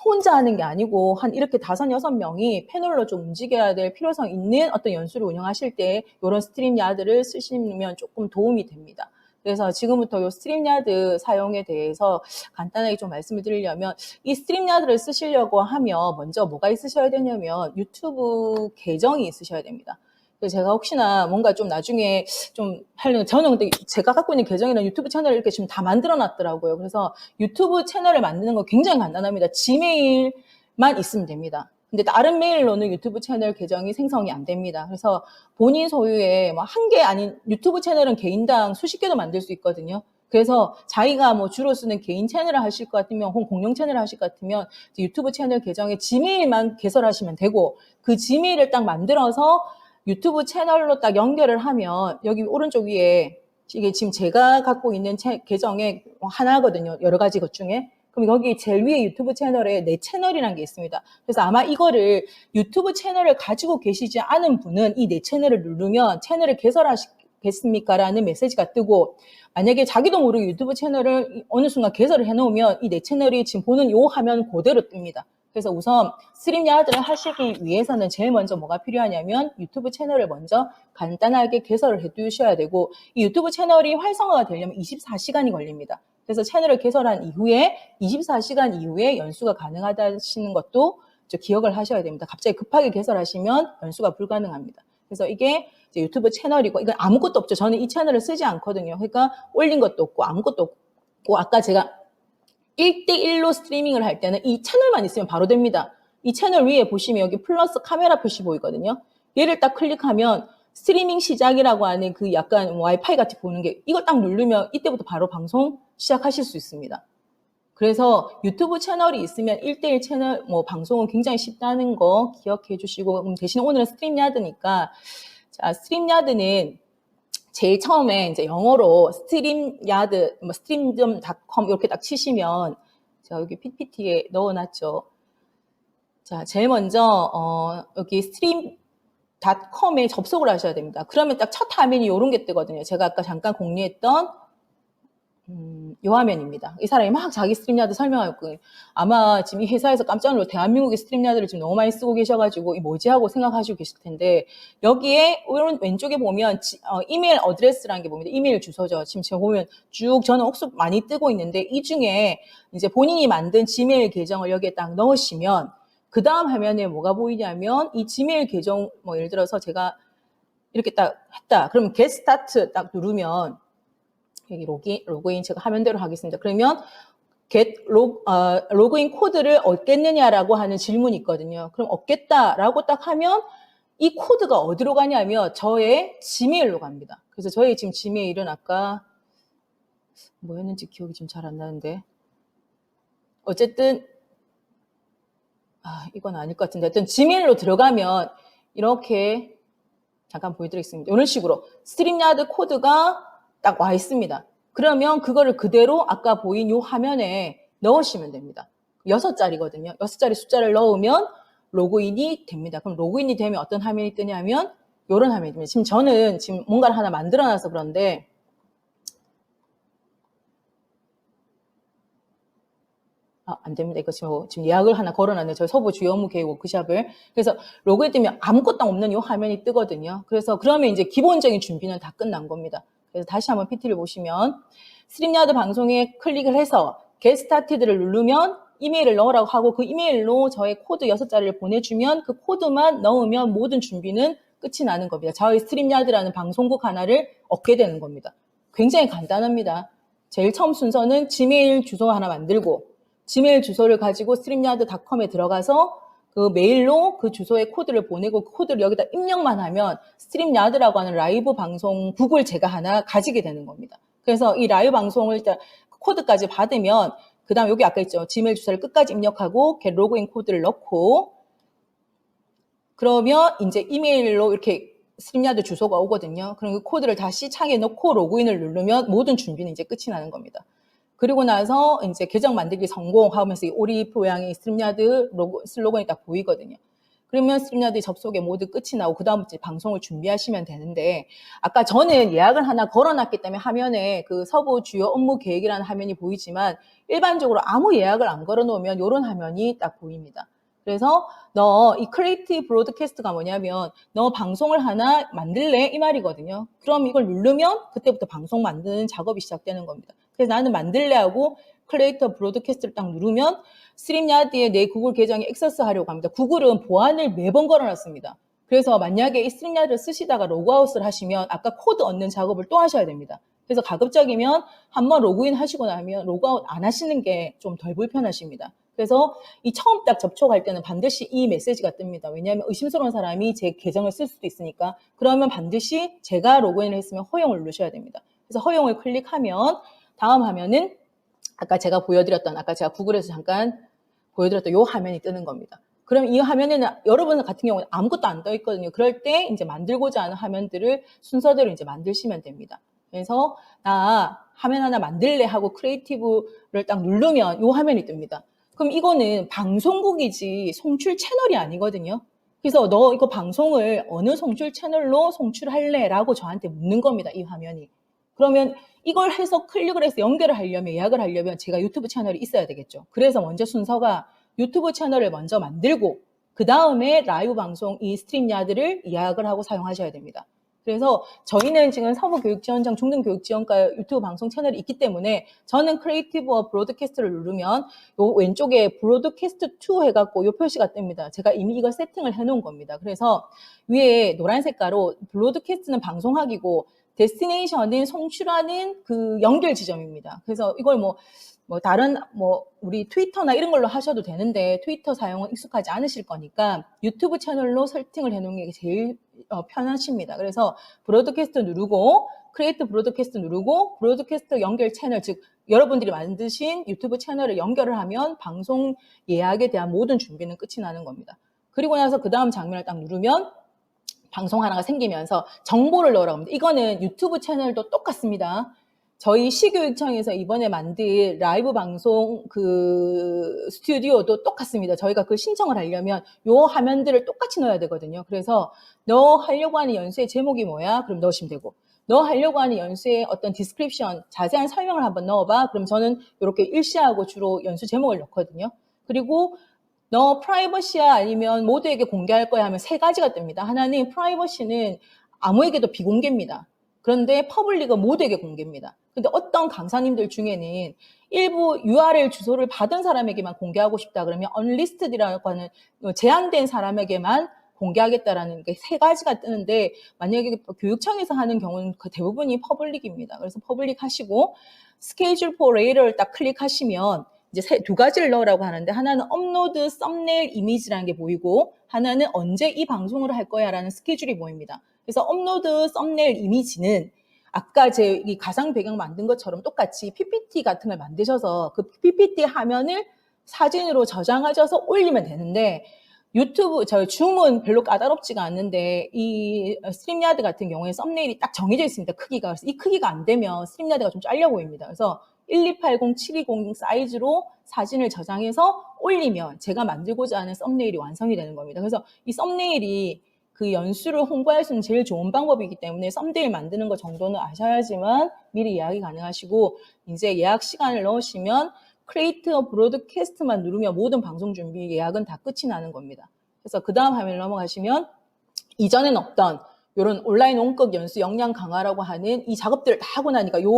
혼자 하는 게 아니고 한 이렇게 5-6명이 패널로 좀 움직여야 될 필요성 있는 어떤 연수를 운영하실 때 이런 스트림야드를 쓰시면 조금 도움이 됩니다. 그래서 지금부터 이 스트림야드 사용에 대해서 간단하게 좀 말씀을 드리려면 이 스트림야드를 쓰시려고 하면 먼저 뭐가 있으셔야 되냐면 유튜브 계정이 있으셔야 됩니다. 그래서 제가 혹시나 뭔가 좀 나중에 좀 하려면 저는 근데 제가 갖고 있는 계정이나 유튜브 채널을 이렇게 지금 다 만들어 놨더라고요. 그래서 유튜브 채널을 만드는 거 굉장히 간단합니다. 지메일만 있으면 됩니다. 근데 다른 메일로는 유튜브 채널 계정이 생성이 안 됩니다. 그래서 본인 소유의 뭐 한 개 아닌 유튜브 채널은 개인당 수십 개도 만들 수 있거든요. 그래서 자기가 뭐 주로 쓰는 개인 채널을 하실 것 같으면 혹은 공용 채널을 하실 것 같으면 유튜브 채널 계정에 지메일만 개설하시면 되고 그 지메일을 딱 만들어서 유튜브 채널로 딱 연결을 하면 여기 오른쪽 위에 이게 지금 제가 갖고 있는 계정의 하나거든요. 여러 가지 것 중에. 그럼 여기 제일 위에 유튜브 채널에 내 채널이라는 게 있습니다. 그래서 아마 이거를 유튜브 채널을 가지고 계시지 않은 분은 이 내 채널을 누르면 채널을 개설하시겠습니까? 라는 메시지가 뜨고 만약에 자기도 모르게 유튜브 채널을 어느 순간 개설을 해놓으면 이 내 채널이 지금 보는 이 화면 그대로 뜹니다. 그래서 우선 스트림야드를 하시기 위해서는 제일 먼저 뭐가 필요하냐면 유튜브 채널을 먼저 간단하게 개설을 해 두셔야 되고, 이 유튜브 채널이 활성화가 되려면 24시간이 걸립니다. 그래서 채널을 개설한 이후에 24시간 이후에 연수가 가능하다시는 것도 기억을 하셔야 됩니다. 갑자기 급하게 개설하시면 연수가 불가능합니다. 그래서 이게 이제 유튜브 채널이고, 이건 아무것도 없죠. 저는 이 채널을 쓰지 않거든요. 그러니까 올린 것도 없고 아무것도 없고, 아까 제가 1대1로 스트리밍을 할 때는 이 채널만 있으면 바로 됩니다. 이 채널 위에 보시면 여기 플러스 카메라 표시 보이거든요. 얘를 딱 클릭하면 스트리밍 시작이라고 하는 그 약간 와이파이 같이 보는 게, 이걸 딱 누르면 이때부터 바로 방송 시작하실 수 있습니다. 그래서 유튜브 채널이 있으면 1대1 채널 방송은 굉장히 쉽다는 거 기억해 주시고, 대신 오늘은 스트림야드니까, 자, 스트림야드는 제일 처음에 이제 영어로 스트림야드, stream.com 이렇게 딱 치시면, 제가 여기 PPT에 넣어놨죠. 자, 제일 먼저 여기 stream.com에 접속을 하셔야 됩니다. 그러면 딱 첫 화면이 이런 게 뜨거든요. 제가 아까 잠깐 공유했던 이 화면입니다. 이 사람이 막 자기 스트림야드 설명하고, 아마 지금 이 회사에서 깜짝 놀라 대한민국의 스트림야드를 지금 너무 많이 쓰고 계셔가지고 이 뭐지 하고 생각하시고 계실 텐데, 여기에 오른 왼쪽에 보면 이메일 어드레스라는 게 보입니다. 이메일 주소죠. 지금 제가 보면 쭉 저는 옥수수 많이 뜨고 있는데, 이 중에 이제 본인이 만든 지메일 계정을 여기에 딱 넣으시면 그 다음 화면에 뭐가 보이냐면, 이 지메일 계정 예를 들어서 제가 이렇게 딱 했다. 그러면 get start 딱 누르면 여기 로그인 제가 화면대로 하겠습니다. 그러면 로그인 코드를 얻겠느냐라고 하는 질문이 있거든요. 그럼 얻겠다라고 딱 하면 이 코드가 어디로 가냐면 저의 지메일로 갑니다. 그래서 저희 지금 지메일은 아까 뭐였는지 기억이 좀 잘 안 나는데, 어쨌든 이건 아닐 것 같은데, 하여튼 지메일로 들어가면 이렇게 잠깐 보여드리겠습니다. 이런 식으로 스트림야드 코드가 딱 와 있습니다. 그러면 그거를 그대로 아까 보인 이 화면에 넣으시면 됩니다. 6자리거든요. 6자리 숫자를 넣으면 로그인이 됩니다. 그럼 로그인이 되면 어떤 화면이 뜨냐면 이런 화면이 듭니다. 지금 저는 지금 뭔가를 하나 만들어놔서 그런데, 안 됩니다. 이거 지금 예약을 하나 걸어놨네요. 저희 서부 주요 업무 계획 워크샵을. 그래서 로그인 뜨면 아무것도 없는 이 화면이 뜨거든요. 그래서 그러면 이제 기본적인 준비는 다 끝난 겁니다. 그래서 다시 한번 PT를 보시면, 스트림야드 방송에 클릭을 해서 Get Started를 누르면 이메일을 넣으라고 하고, 그 이메일로 저의 코드 6자리를 보내주면 그 코드만 넣으면 모든 준비는 끝이 나는 겁니다. 저희 스트림야드라는 방송국 하나를 얻게 되는 겁니다. 굉장히 간단합니다. 제일 처음 순서는 지메일 주소 하나 만들고, 지메일 주소를 가지고 streamyard.com에 들어가서 그 메일로 그 주소에 코드를 보내고, 그 코드를 여기다 입력만 하면 스트림야드라고 하는 라이브 방송국을 제가 하나 가지게 되는 겁니다. 그래서 이 라이브 방송을 일단 코드까지 받으면, 그 다음 여기 아까 있죠. 지메일 주소를 끝까지 입력하고 get 로그인 코드를 넣고, 그러면 이제 이메일로 이렇게 스트림야드 주소가 오거든요. 그럼 그 코드를 다시 창에 넣고 로그인을 누르면 모든 준비는 이제 끝이 나는 겁니다. 그리고 나서 이제 계정 만들기 성공하면서 이 오리 모양의 스트림야드 슬로건이 딱 보이거든요. 그러면 스트림야드 접속에 모두 끝이 나고 그 다음부터 방송을 준비하시면 되는데, 아까 저는 예약을 하나 걸어놨기 때문에 화면에 그 서부 주요 업무 계획이라는 화면이 보이지만, 일반적으로 아무 예약을 안 걸어놓으면 이런 화면이 딱 보입니다. 그래서 너 이 크리에이티브 브로드캐스트가 뭐냐면 너 방송을 하나 만들래? 이 말이거든요. 그럼 이걸 누르면 그때부터 방송 만드는 작업이 시작되는 겁니다. 그래서 나는 만들래 하고 크리에이터 브로드캐스트를 딱 누르면 스트림야드에 내 구글 계정에 액세스 하려고 합니다. 구글은 보안을 매번 걸어놨습니다. 그래서 만약에 이 스트림야드를 쓰시다가 로그아웃을 하시면 아까 코드 얻는 작업을 또 하셔야 됩니다. 그래서 가급적이면 한번 로그인 하시고 나면 로그아웃 안 하시는 게 좀 덜 불편하십니다. 그래서 이 처음 딱 접촉할 때는 반드시 이 메시지가 뜹니다. 왜냐하면 의심스러운 사람이 제 계정을 쓸 수도 있으니까. 그러면 반드시 제가 로그인을 했으면 허용을 누르셔야 됩니다. 그래서 허용을 클릭하면 다음 화면은 아까 제가 구글에서 잠깐 보여드렸던 이 화면이 뜨는 겁니다. 그럼 이 화면에는 여러분 같은 경우는 아무것도 안 떠 있거든요. 그럴 때 이제 만들고자 하는 화면들을 순서대로 이제 만드시면 됩니다. 그래서 나 화면 하나 만들래 하고 크리에이티브를 딱 누르면 이 화면이 뜹니다. 그럼 이거는 방송국이지 송출 채널이 아니거든요. 그래서 너 이거 방송을 어느 송출 채널로 송출할래? 라고 저한테 묻는 겁니다. 이 화면이. 그러면 이걸 해서 클릭을 해서 연결을 하려면, 예약을 하려면 제가 유튜브 채널이 있어야 되겠죠. 그래서 먼저 순서가 유튜브 채널을 먼저 만들고 그 다음에 라이브 방송 이 스트림야드를 예약을 하고 사용하셔야 됩니다. 그래서 저희는 지금 서부교육지원청 중등교육지원과 유튜브 방송 채널이 있기 때문에 저는 크리에이티브와 브로드캐스트를 누르면 요 왼쪽에 브로드캐스트 2 해갖고 요 표시가 뜹니다. 제가 이미 이걸 세팅을 해놓은 겁니다. 그래서 위에 노란색 가로 브로드캐스트는 방송하기고 데스티네이션은 송출하는 그 연결 지점입니다. 그래서 이걸 뭐 다른 우리 트위터나 이런 걸로 하셔도 되는데 트위터 사용은 익숙하지 않으실 거니까 유튜브 채널로 세팅을 해놓은 게 제일 편하십니다. 그래서 브로드캐스트 누르고 크리에이트 브로드캐스트 누르고 브로드캐스트 연결 채널, 즉 여러분들이 만드신 유튜브 채널을 연결을 하면 방송 예약에 대한 모든 준비는 끝이 나는 겁니다. 그리고 나서 그 다음 장면을 딱 누르면 방송 하나가 생기면서 정보를 넣으라고 합니다. 이거는 유튜브 채널도 똑같습니다. 저희 시교육청에서 이번에 만든 라이브 방송 그 스튜디오도 똑같습니다. 저희가 그 신청을 하려면 요 화면들을 똑같이 넣어야 되거든요. 그래서 너 하려고 하는 연수의 제목이 뭐야? 그럼 넣으시면 되고, 너 하려고 하는 연수의 어떤 디스크립션, 자세한 설명을 한번 넣어봐. 그럼 저는 이렇게 일시하고 주로 연수 제목을 넣거든요. 그리고 너 프라이버시야 아니면 모두에게 공개할 거야 하면 세 가지가 뜹니다. 하나는 프라이버시는 아무에게도 비공개입니다. 그런데 퍼블릭은 모두에게 공개입니다. 근데 어떤 강사님들 중에는 일부 URL 주소를 받은 사람에게만 공개하고 싶다 그러면 unlisted이라고 하는 제한된 사람에게만 공개하겠다라는 게 세 가지가 뜨는데 만약에 교육청에서 하는 경우는 그 대부분이 퍼블릭입니다. 그래서 퍼블릭 하시고 schedule for later를 딱 클릭하시면 이제 두 가지를 넣으라고 하는데 하나는 업로드 썸네일 이미지라는 게 보이고 하나는 언제 이 방송을 할 거야라는 스케줄이 보입니다. 그래서 업로드 썸네일 이미지는 아까 제 이 가상 배경 만든 것처럼 똑같이 PPT 같은 걸 만드셔서 그 PPT 화면을 사진으로 저장하셔서 올리면 되는데 유튜브, 저희 줌은 별로 까다롭지가 않는데 이 스트림야드 같은 경우에 썸네일이 딱 정해져 있습니다. 크기가. 그래서 이 크기가 안 되면 스트림야드가 좀 잘려 보입니다. 그래서 1280, 720 사이즈로 사진을 저장해서 올리면 제가 만들고자 하는 썸네일이 완성이 되는 겁니다. 그래서 이 썸네일이 그 연수를 홍보할 수 있는 제일 좋은 방법이기 때문에 썸네일 만드는 거 정도는 아셔야지만 미리 예약이 가능하시고 이제 예약 시간을 넣으시면 크리에이트 브로드캐스트만 누르면 모든 방송 준비 예약은 다 끝이 나는 겁니다. 그래서 그 다음 화면을 넘어가시면 이전엔 없던 이런 온라인 원격 연수 역량 강화라고 하는 이 작업들을 다 하고 나니까 요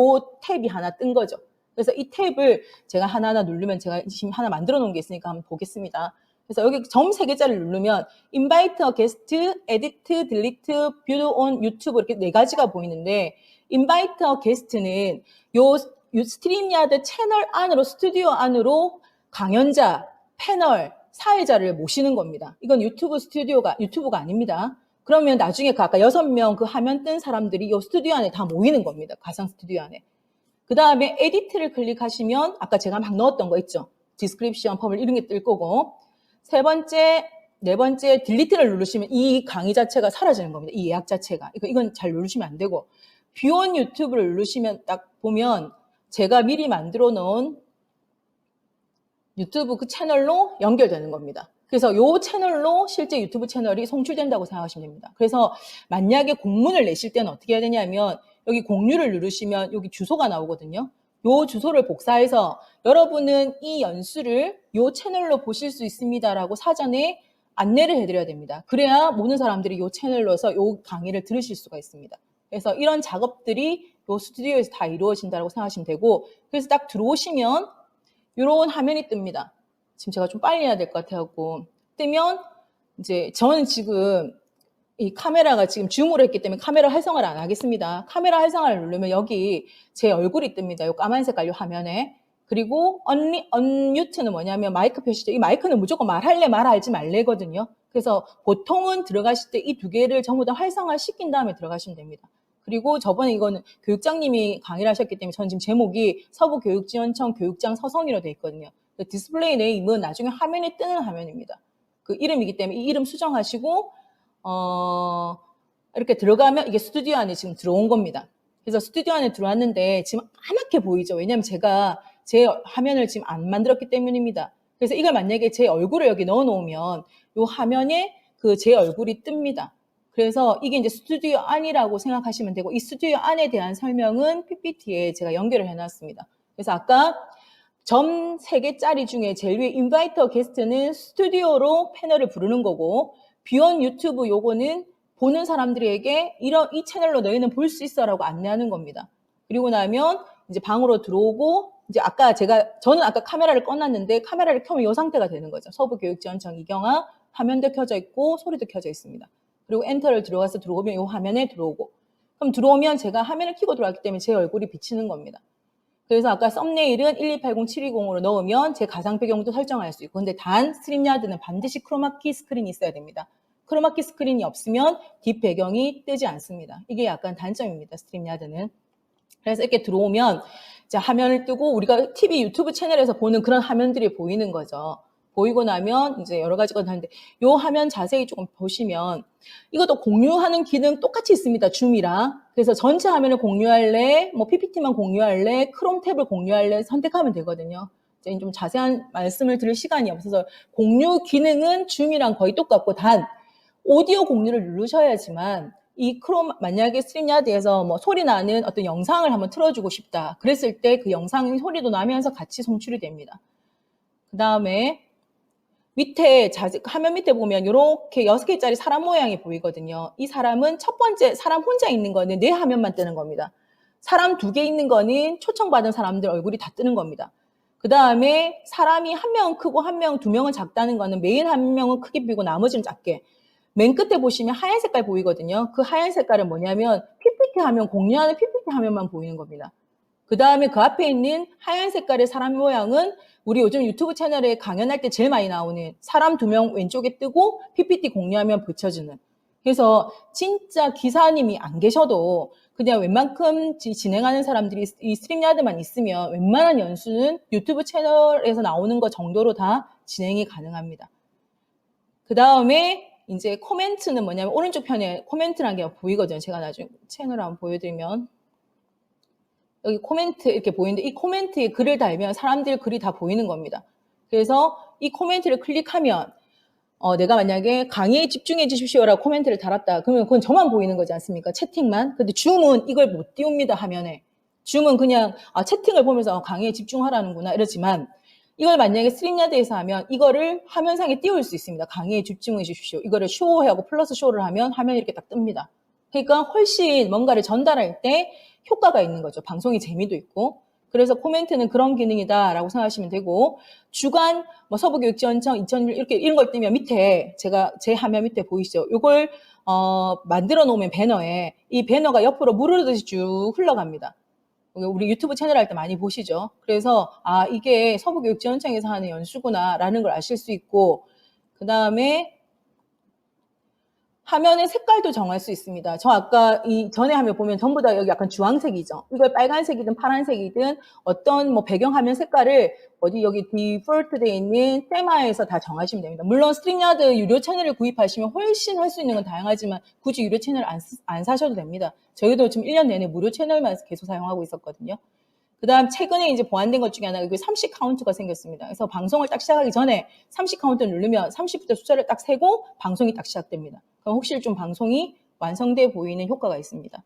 탭이 하나 뜬 거죠. 그래서 이 탭을 제가 하나하나 누르면 제가 지금 하나 만들어 놓은 게 있으니까 한번 보겠습니다. 그래서 여기 점 3개짜리를 누르면 invite a guest, edit, delete, view on YouTube 이렇게 4가지가 보이는데 invite a guest는 요 스트림야드 채널 안으로 스튜디오 안으로 강연자, 패널, 사회자를 모시는 겁니다. 이건 유튜브가 아닙니다. 그러면 나중에 그 아까 6명 그 화면 뜬 사람들이 이 스튜디오 안에 다 모이는 겁니다. 가상 스튜디오 안에. 그 다음에 에디트를 클릭하시면 아까 제가 막 넣었던 거 있죠. 디스크립션, 펌을 이런 게 뜰 거고 네 번째 딜리트를 누르시면 이 강의 자체가 사라지는 겁니다. 이 예약 자체가. 이건 잘 누르시면 안 되고 뷰온 유튜브를 누르시면 딱 보면 제가 미리 만들어 놓은 유튜브 그 채널로 연결되는 겁니다. 그래서 이 채널로 실제 유튜브 채널이 송출된다고 생각하시면 됩니다. 그래서 만약에 공문을 내실 때는 어떻게 해야 되냐면 여기 공유를 누르시면 여기 주소가 나오거든요. 이 주소를 복사해서 여러분은 이 연수를 이 채널로 보실 수 있습니다라고 사전에 안내를 해드려야 됩니다. 그래야 모든 사람들이 이 채널로서 이 강의를 들으실 수가 있습니다. 그래서 이런 작업들이 이 스튜디오에서 다 이루어진다고 생각하시면 되고 그래서 딱 들어오시면 이런 화면이 뜹니다. 지금 제가 좀 빨리 해야 될 것 같아갖고 뜨면 이제 저는 지금 이 카메라가 지금 줌으로 했기 때문에 카메라 활성화를 안 하겠습니다. 카메라 활성화를 누르면 여기 제 얼굴이 뜹니다. 이 까만 색깔 이 화면에. 그리고 언뮤트는 뭐냐면 마이크 표시죠. 이 마이크는 무조건 말할래 말할지 말래거든요. 그래서 보통은 들어가실 때 이 2개를 전부 다 활성화 시킨 다음에 들어가시면 됩니다. 그리고 저번에 이거는 교육장님이 강의를 하셨기 때문에 저는 지금 제목이 서부교육지원청 교육장 서성이로 되어 있거든요. 디스플레이 네임은 나중에 화면에 뜨는 화면입니다. 그 이름이기 때문에 이 이름 수정하시고 이렇게 들어가면 이게 스튜디오 안에 지금 들어온 겁니다. 그래서 스튜디오 안에 들어왔는데 지금 까맣게 보이죠. 왜냐하면 제가 제 화면을 지금 안 만들었기 때문입니다. 그래서 이걸 만약에 제 얼굴을 여기 넣어 놓으면 이 화면에 그 제 얼굴이 뜹니다. 그래서 이게 이제 스튜디오 안이라고 생각하시면 되고 이 스튜디오 안에 대한 설명은 PPT에 제가 연결을 해놨습니다. 그래서 아까 점 3개짜리 중에 제일 위에 인바이터 게스트는 스튜디오로 패널을 부르는 거고, 비원 유튜브 요거는 보는 사람들에게 이 채널로 너희는 볼 수 있어라고 안내하는 겁니다. 그리고 나면 이제 방으로 들어오고, 이제 저는 아까 카메라를 꺼놨는데 카메라를 켜면 이 상태가 되는 거죠. 서부교육지원청 이경아, 화면도 켜져 있고 소리도 켜져 있습니다. 그리고 엔터를 들어가서 들어오면 이 화면에 들어오고, 그럼 들어오면 제가 화면을 켜고 들어왔기 때문에 제 얼굴이 비치는 겁니다. 그래서 아까 썸네일은 1280720으로 넣으면 제 가상 배경도 설정할 수 있고, 근데 단 스트림야드는 반드시 크로마키 스크린이 있어야 됩니다. 크로마키 스크린이 없으면 뒷 배경이 뜨지 않습니다. 이게 약간 단점입니다, 스트림야드는. 그래서 이렇게 들어오면 이제 화면을 뜨고 우리가 TV 유튜브 채널에서 보는 그런 화면들이 보이는 거죠. 보이고 나면 이제 여러 가지가 하는데, 이 화면 자세히 조금 보시면 이것도 공유하는 기능 똑같이 있습니다, 줌이랑. 그래서 전체 화면을 공유할래, 뭐 PPT만 공유할래, 크롬 탭을 공유할래 선택하면 되거든요. 이제 좀 자세한 말씀을 드릴 시간이 없어서, 공유 기능은 줌이랑 거의 똑같고, 단 오디오 공유를 누르셔야지만 이 크롬, 만약에 스트림야드에서 뭐 소리 나는 어떤 영상을 한번 틀어주고 싶다 그랬을 때 그 영상 소리도 나면서 같이 송출이 됩니다. 그 다음에 밑에 화면 밑에 보면 이렇게 6개짜리 사람 모양이 보이거든요. 이 사람은 첫 번째 사람 혼자 있는 거는 내 화면만 뜨는 겁니다. 사람 2개 있는 거는 초청받은 사람들 얼굴이 다 뜨는 겁니다. 그 다음에 사람이 1명은 크고 2명은 작다는 거는 메인 1명은 크게 비고 나머지는 작게. 맨 끝에 보시면 하얀 색깔 보이거든요. 그 하얀 색깔은 뭐냐면 PPT 화면, 공유하는 PPT 화면만 보이는 겁니다. 그 다음에 그 앞에 있는 하얀 색깔의 사람 모양은 우리 요즘 유튜브 채널에 강연할 때 제일 많이 나오는 사람 2명 왼쪽에 뜨고 PPT 공유하면 붙여주는. 그래서 진짜 기사님이 안 계셔도 그냥 웬만큼 진행하는 사람들이 이 스트림야드만 있으면 웬만한 연수는 유튜브 채널에서 나오는 것 정도로 다 진행이 가능합니다. 그 다음에 이제 코멘트는 뭐냐면 오른쪽 편에 코멘트라는 게 보이거든요. 제가 나중에 채널 한번 보여드리면 여기 코멘트 이렇게 보이는데, 이 코멘트에 글을 달면 사람들 글이 다 보이는 겁니다. 그래서 이 코멘트를 클릭하면 내가 만약에 강의에 집중해 주십시오라고 코멘트를 달았다. 그러면 그건 저만 보이는 거지 않습니까? 채팅만. 근데 줌은 이걸 못 띄웁니다, 화면에. 줌은 그냥 채팅을 보면서 강의에 집중하라는구나 이러지만, 이걸 만약에 스트림야드에서 하면 이거를 화면상에 띄울 수 있습니다. 강의에 집중해 주십시오. 이거를 쇼하고 플러스 쇼를 하면 화면이 이렇게 딱 뜹니다. 그러니까 훨씬 뭔가를 전달할 때 효과가 있는 거죠. 방송의 재미도 있고. 그래서 코멘트는 그런 기능이다라고 생각하시면 되고, 주간 서부교육지원청 2001 이런 걸 뜨면 밑에 제 화면 밑에 보이시죠? 이걸 만들어 놓으면 배너에 이 배너가 옆으로 무르르듯이 쭉 흘러갑니다. 우리 유튜브 채널 할 때 많이 보시죠? 그래서 이게 서부교육지원청에서 하는 연수구나라는 걸 아실 수 있고, 그 다음에 화면의 색깔도 정할 수 있습니다. 저 아까 이 전에 화면 보면 전부 다 여기 약간 주황색이죠. 이걸 빨간색이든 파란색이든 어떤 뭐 배경 화면 색깔을 여기 디폴트되어 있는 테마에서 다 정하시면 됩니다. 물론 스트림야드 유료 채널을 구입하시면 훨씬 할 수 있는 건 다양하지만 굳이 유료 채널 안 사셔도 됩니다. 저희도 지금 1년 내내 무료 채널만 계속 사용하고 있었거든요. 그 다음 최근에 이제 보완된 것 중에 하나가 30 카운트가 생겼습니다. 그래서 방송을 딱 시작하기 전에 30 카운트를 누르면 30부터 숫자를 딱 세고 방송이 딱 시작됩니다. 그럼 혹시 좀 방송이 완성돼 보이는 효과가 있습니다.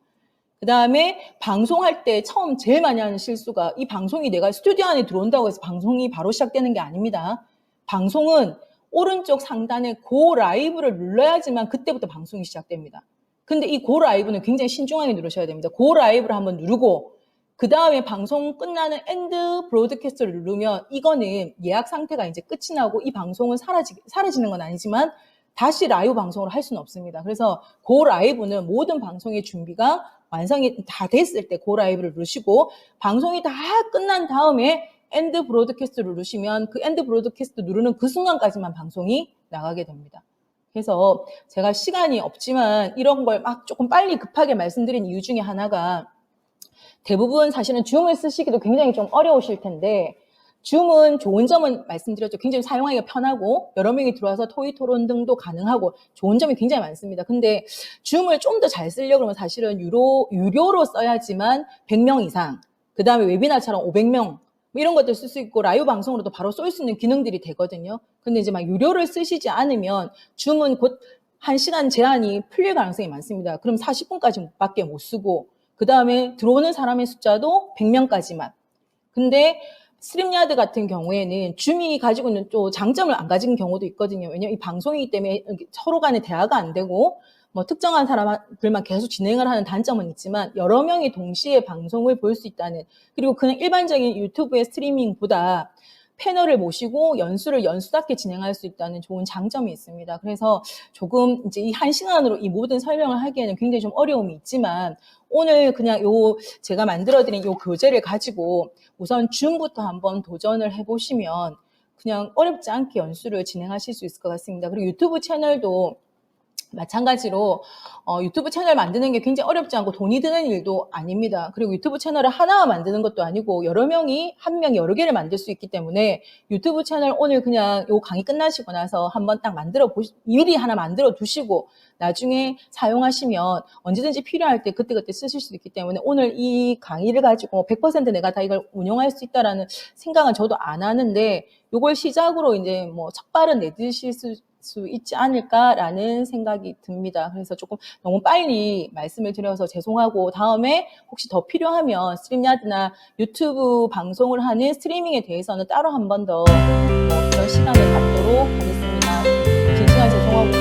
그 다음에 방송할 때 처음 제일 많이 하는 실수가, 이 방송이 내가 스튜디오 안에 들어온다고 해서 방송이 바로 시작되는 게 아닙니다. 방송은 오른쪽 상단에 고 라이브를 눌러야지만 그때부터 방송이 시작됩니다. 근데 이 고 라이브는 굉장히 신중하게 누르셔야 됩니다. 고 라이브를 한번 누르고 그 다음에 방송 끝나는 엔드 브로드캐스트를 누르면 이거는 예약 상태가 이제 끝이 나고 이 방송은 사라지는 건 아니지만 다시 라이브 방송을 할 수는 없습니다. 그래서 고 라이브는 모든 방송의 준비가 완성이 다 됐을 때 고 라이브를 누르시고, 방송이 다 끝난 다음에 엔드 브로드캐스트를 누르시면 그 엔드 브로드캐스트 누르는 그 순간까지만 방송이 나가게 됩니다. 그래서 제가 시간이 없지만 이런 걸 막 조금 빨리 급하게 말씀드린 이유 중에 하나가, 대부분 사실은 줌을 쓰시기도 굉장히 좀 어려우실 텐데, 줌은 좋은 점은 말씀드렸죠. 굉장히 사용하기가 편하고 여러 명이 들어와서 토의 토론 등도 가능하고 좋은 점이 굉장히 많습니다. 근데 줌을 좀 더 잘 쓰려고 하면 사실은 유료로 써야지만 100명 이상, 그 다음에 웨비나처럼 500명 이런 것들 쓸 수 있고 라이브 방송으로도 바로 쏠 수 있는 기능들이 되거든요. 근데 이제 막 유료를 쓰시지 않으면 줌은 곧 1시간 제한이 풀릴 가능성이 많습니다. 그럼 40분까지밖에 못 쓰고, 그 다음에 들어오는 사람의 숫자도 100명까지만. 근데 스트림야드 같은 경우에는 줌이 가지고 있는 또 장점을 안 가진 경우도 있거든요. 왜냐면 이 방송이기 때문에 서로 간에 대화가 안 되고 뭐 특정한 사람들만 계속 진행을 하는 단점은 있지만 여러 명이 동시에 방송을 볼 수 있다는, 그리고 그냥 일반적인 유튜브의 스트리밍보다 패널을 모시고 연수를 연수답게 진행할 수 있다는 좋은 장점이 있습니다. 그래서 조금 이제 이 1시간으로 이 모든 설명을 하기에는 굉장히 좀 어려움이 있지만 오늘 그냥 제가 만들어드린 요 교재를 가지고 우선 줌부터 한번 도전을 해보시면 그냥 어렵지 않게 연수를 진행하실 수 있을 것 같습니다. 그리고 유튜브 채널도 마찬가지로 유튜브 채널 만드는 게 굉장히 어렵지 않고 돈이 드는 일도 아닙니다. 그리고 유튜브 채널을 하나 만드는 것도 아니고 여러 명이 한 명이 여러 개를 만들 수 있기 때문에 유튜브 채널 오늘 그냥 요 강의 끝나시고 나서 한번 딱 미리 하나 만들어 두시고 나중에 사용하시면 언제든지 필요할 때 그때그때 쓰실 수 있기 때문에 오늘 이 강의를 가지고 100% 내가 다 이걸 운영할 수 있다라는 생각은 저도 안 하는데 요걸 시작으로 이제 뭐 첫발은 내디실 수 있지 않을까라는 생각이 듭니다. 그래서 조금 너무 빨리 말씀을 드려서 죄송하고 다음에 혹시 더 필요하면 스트림야드나 유튜브 방송을 하는 스트리밍에 대해서는 따로 한 번 더 이런 시간을 갖도록 하겠습니다. 긴 시간 죄송하고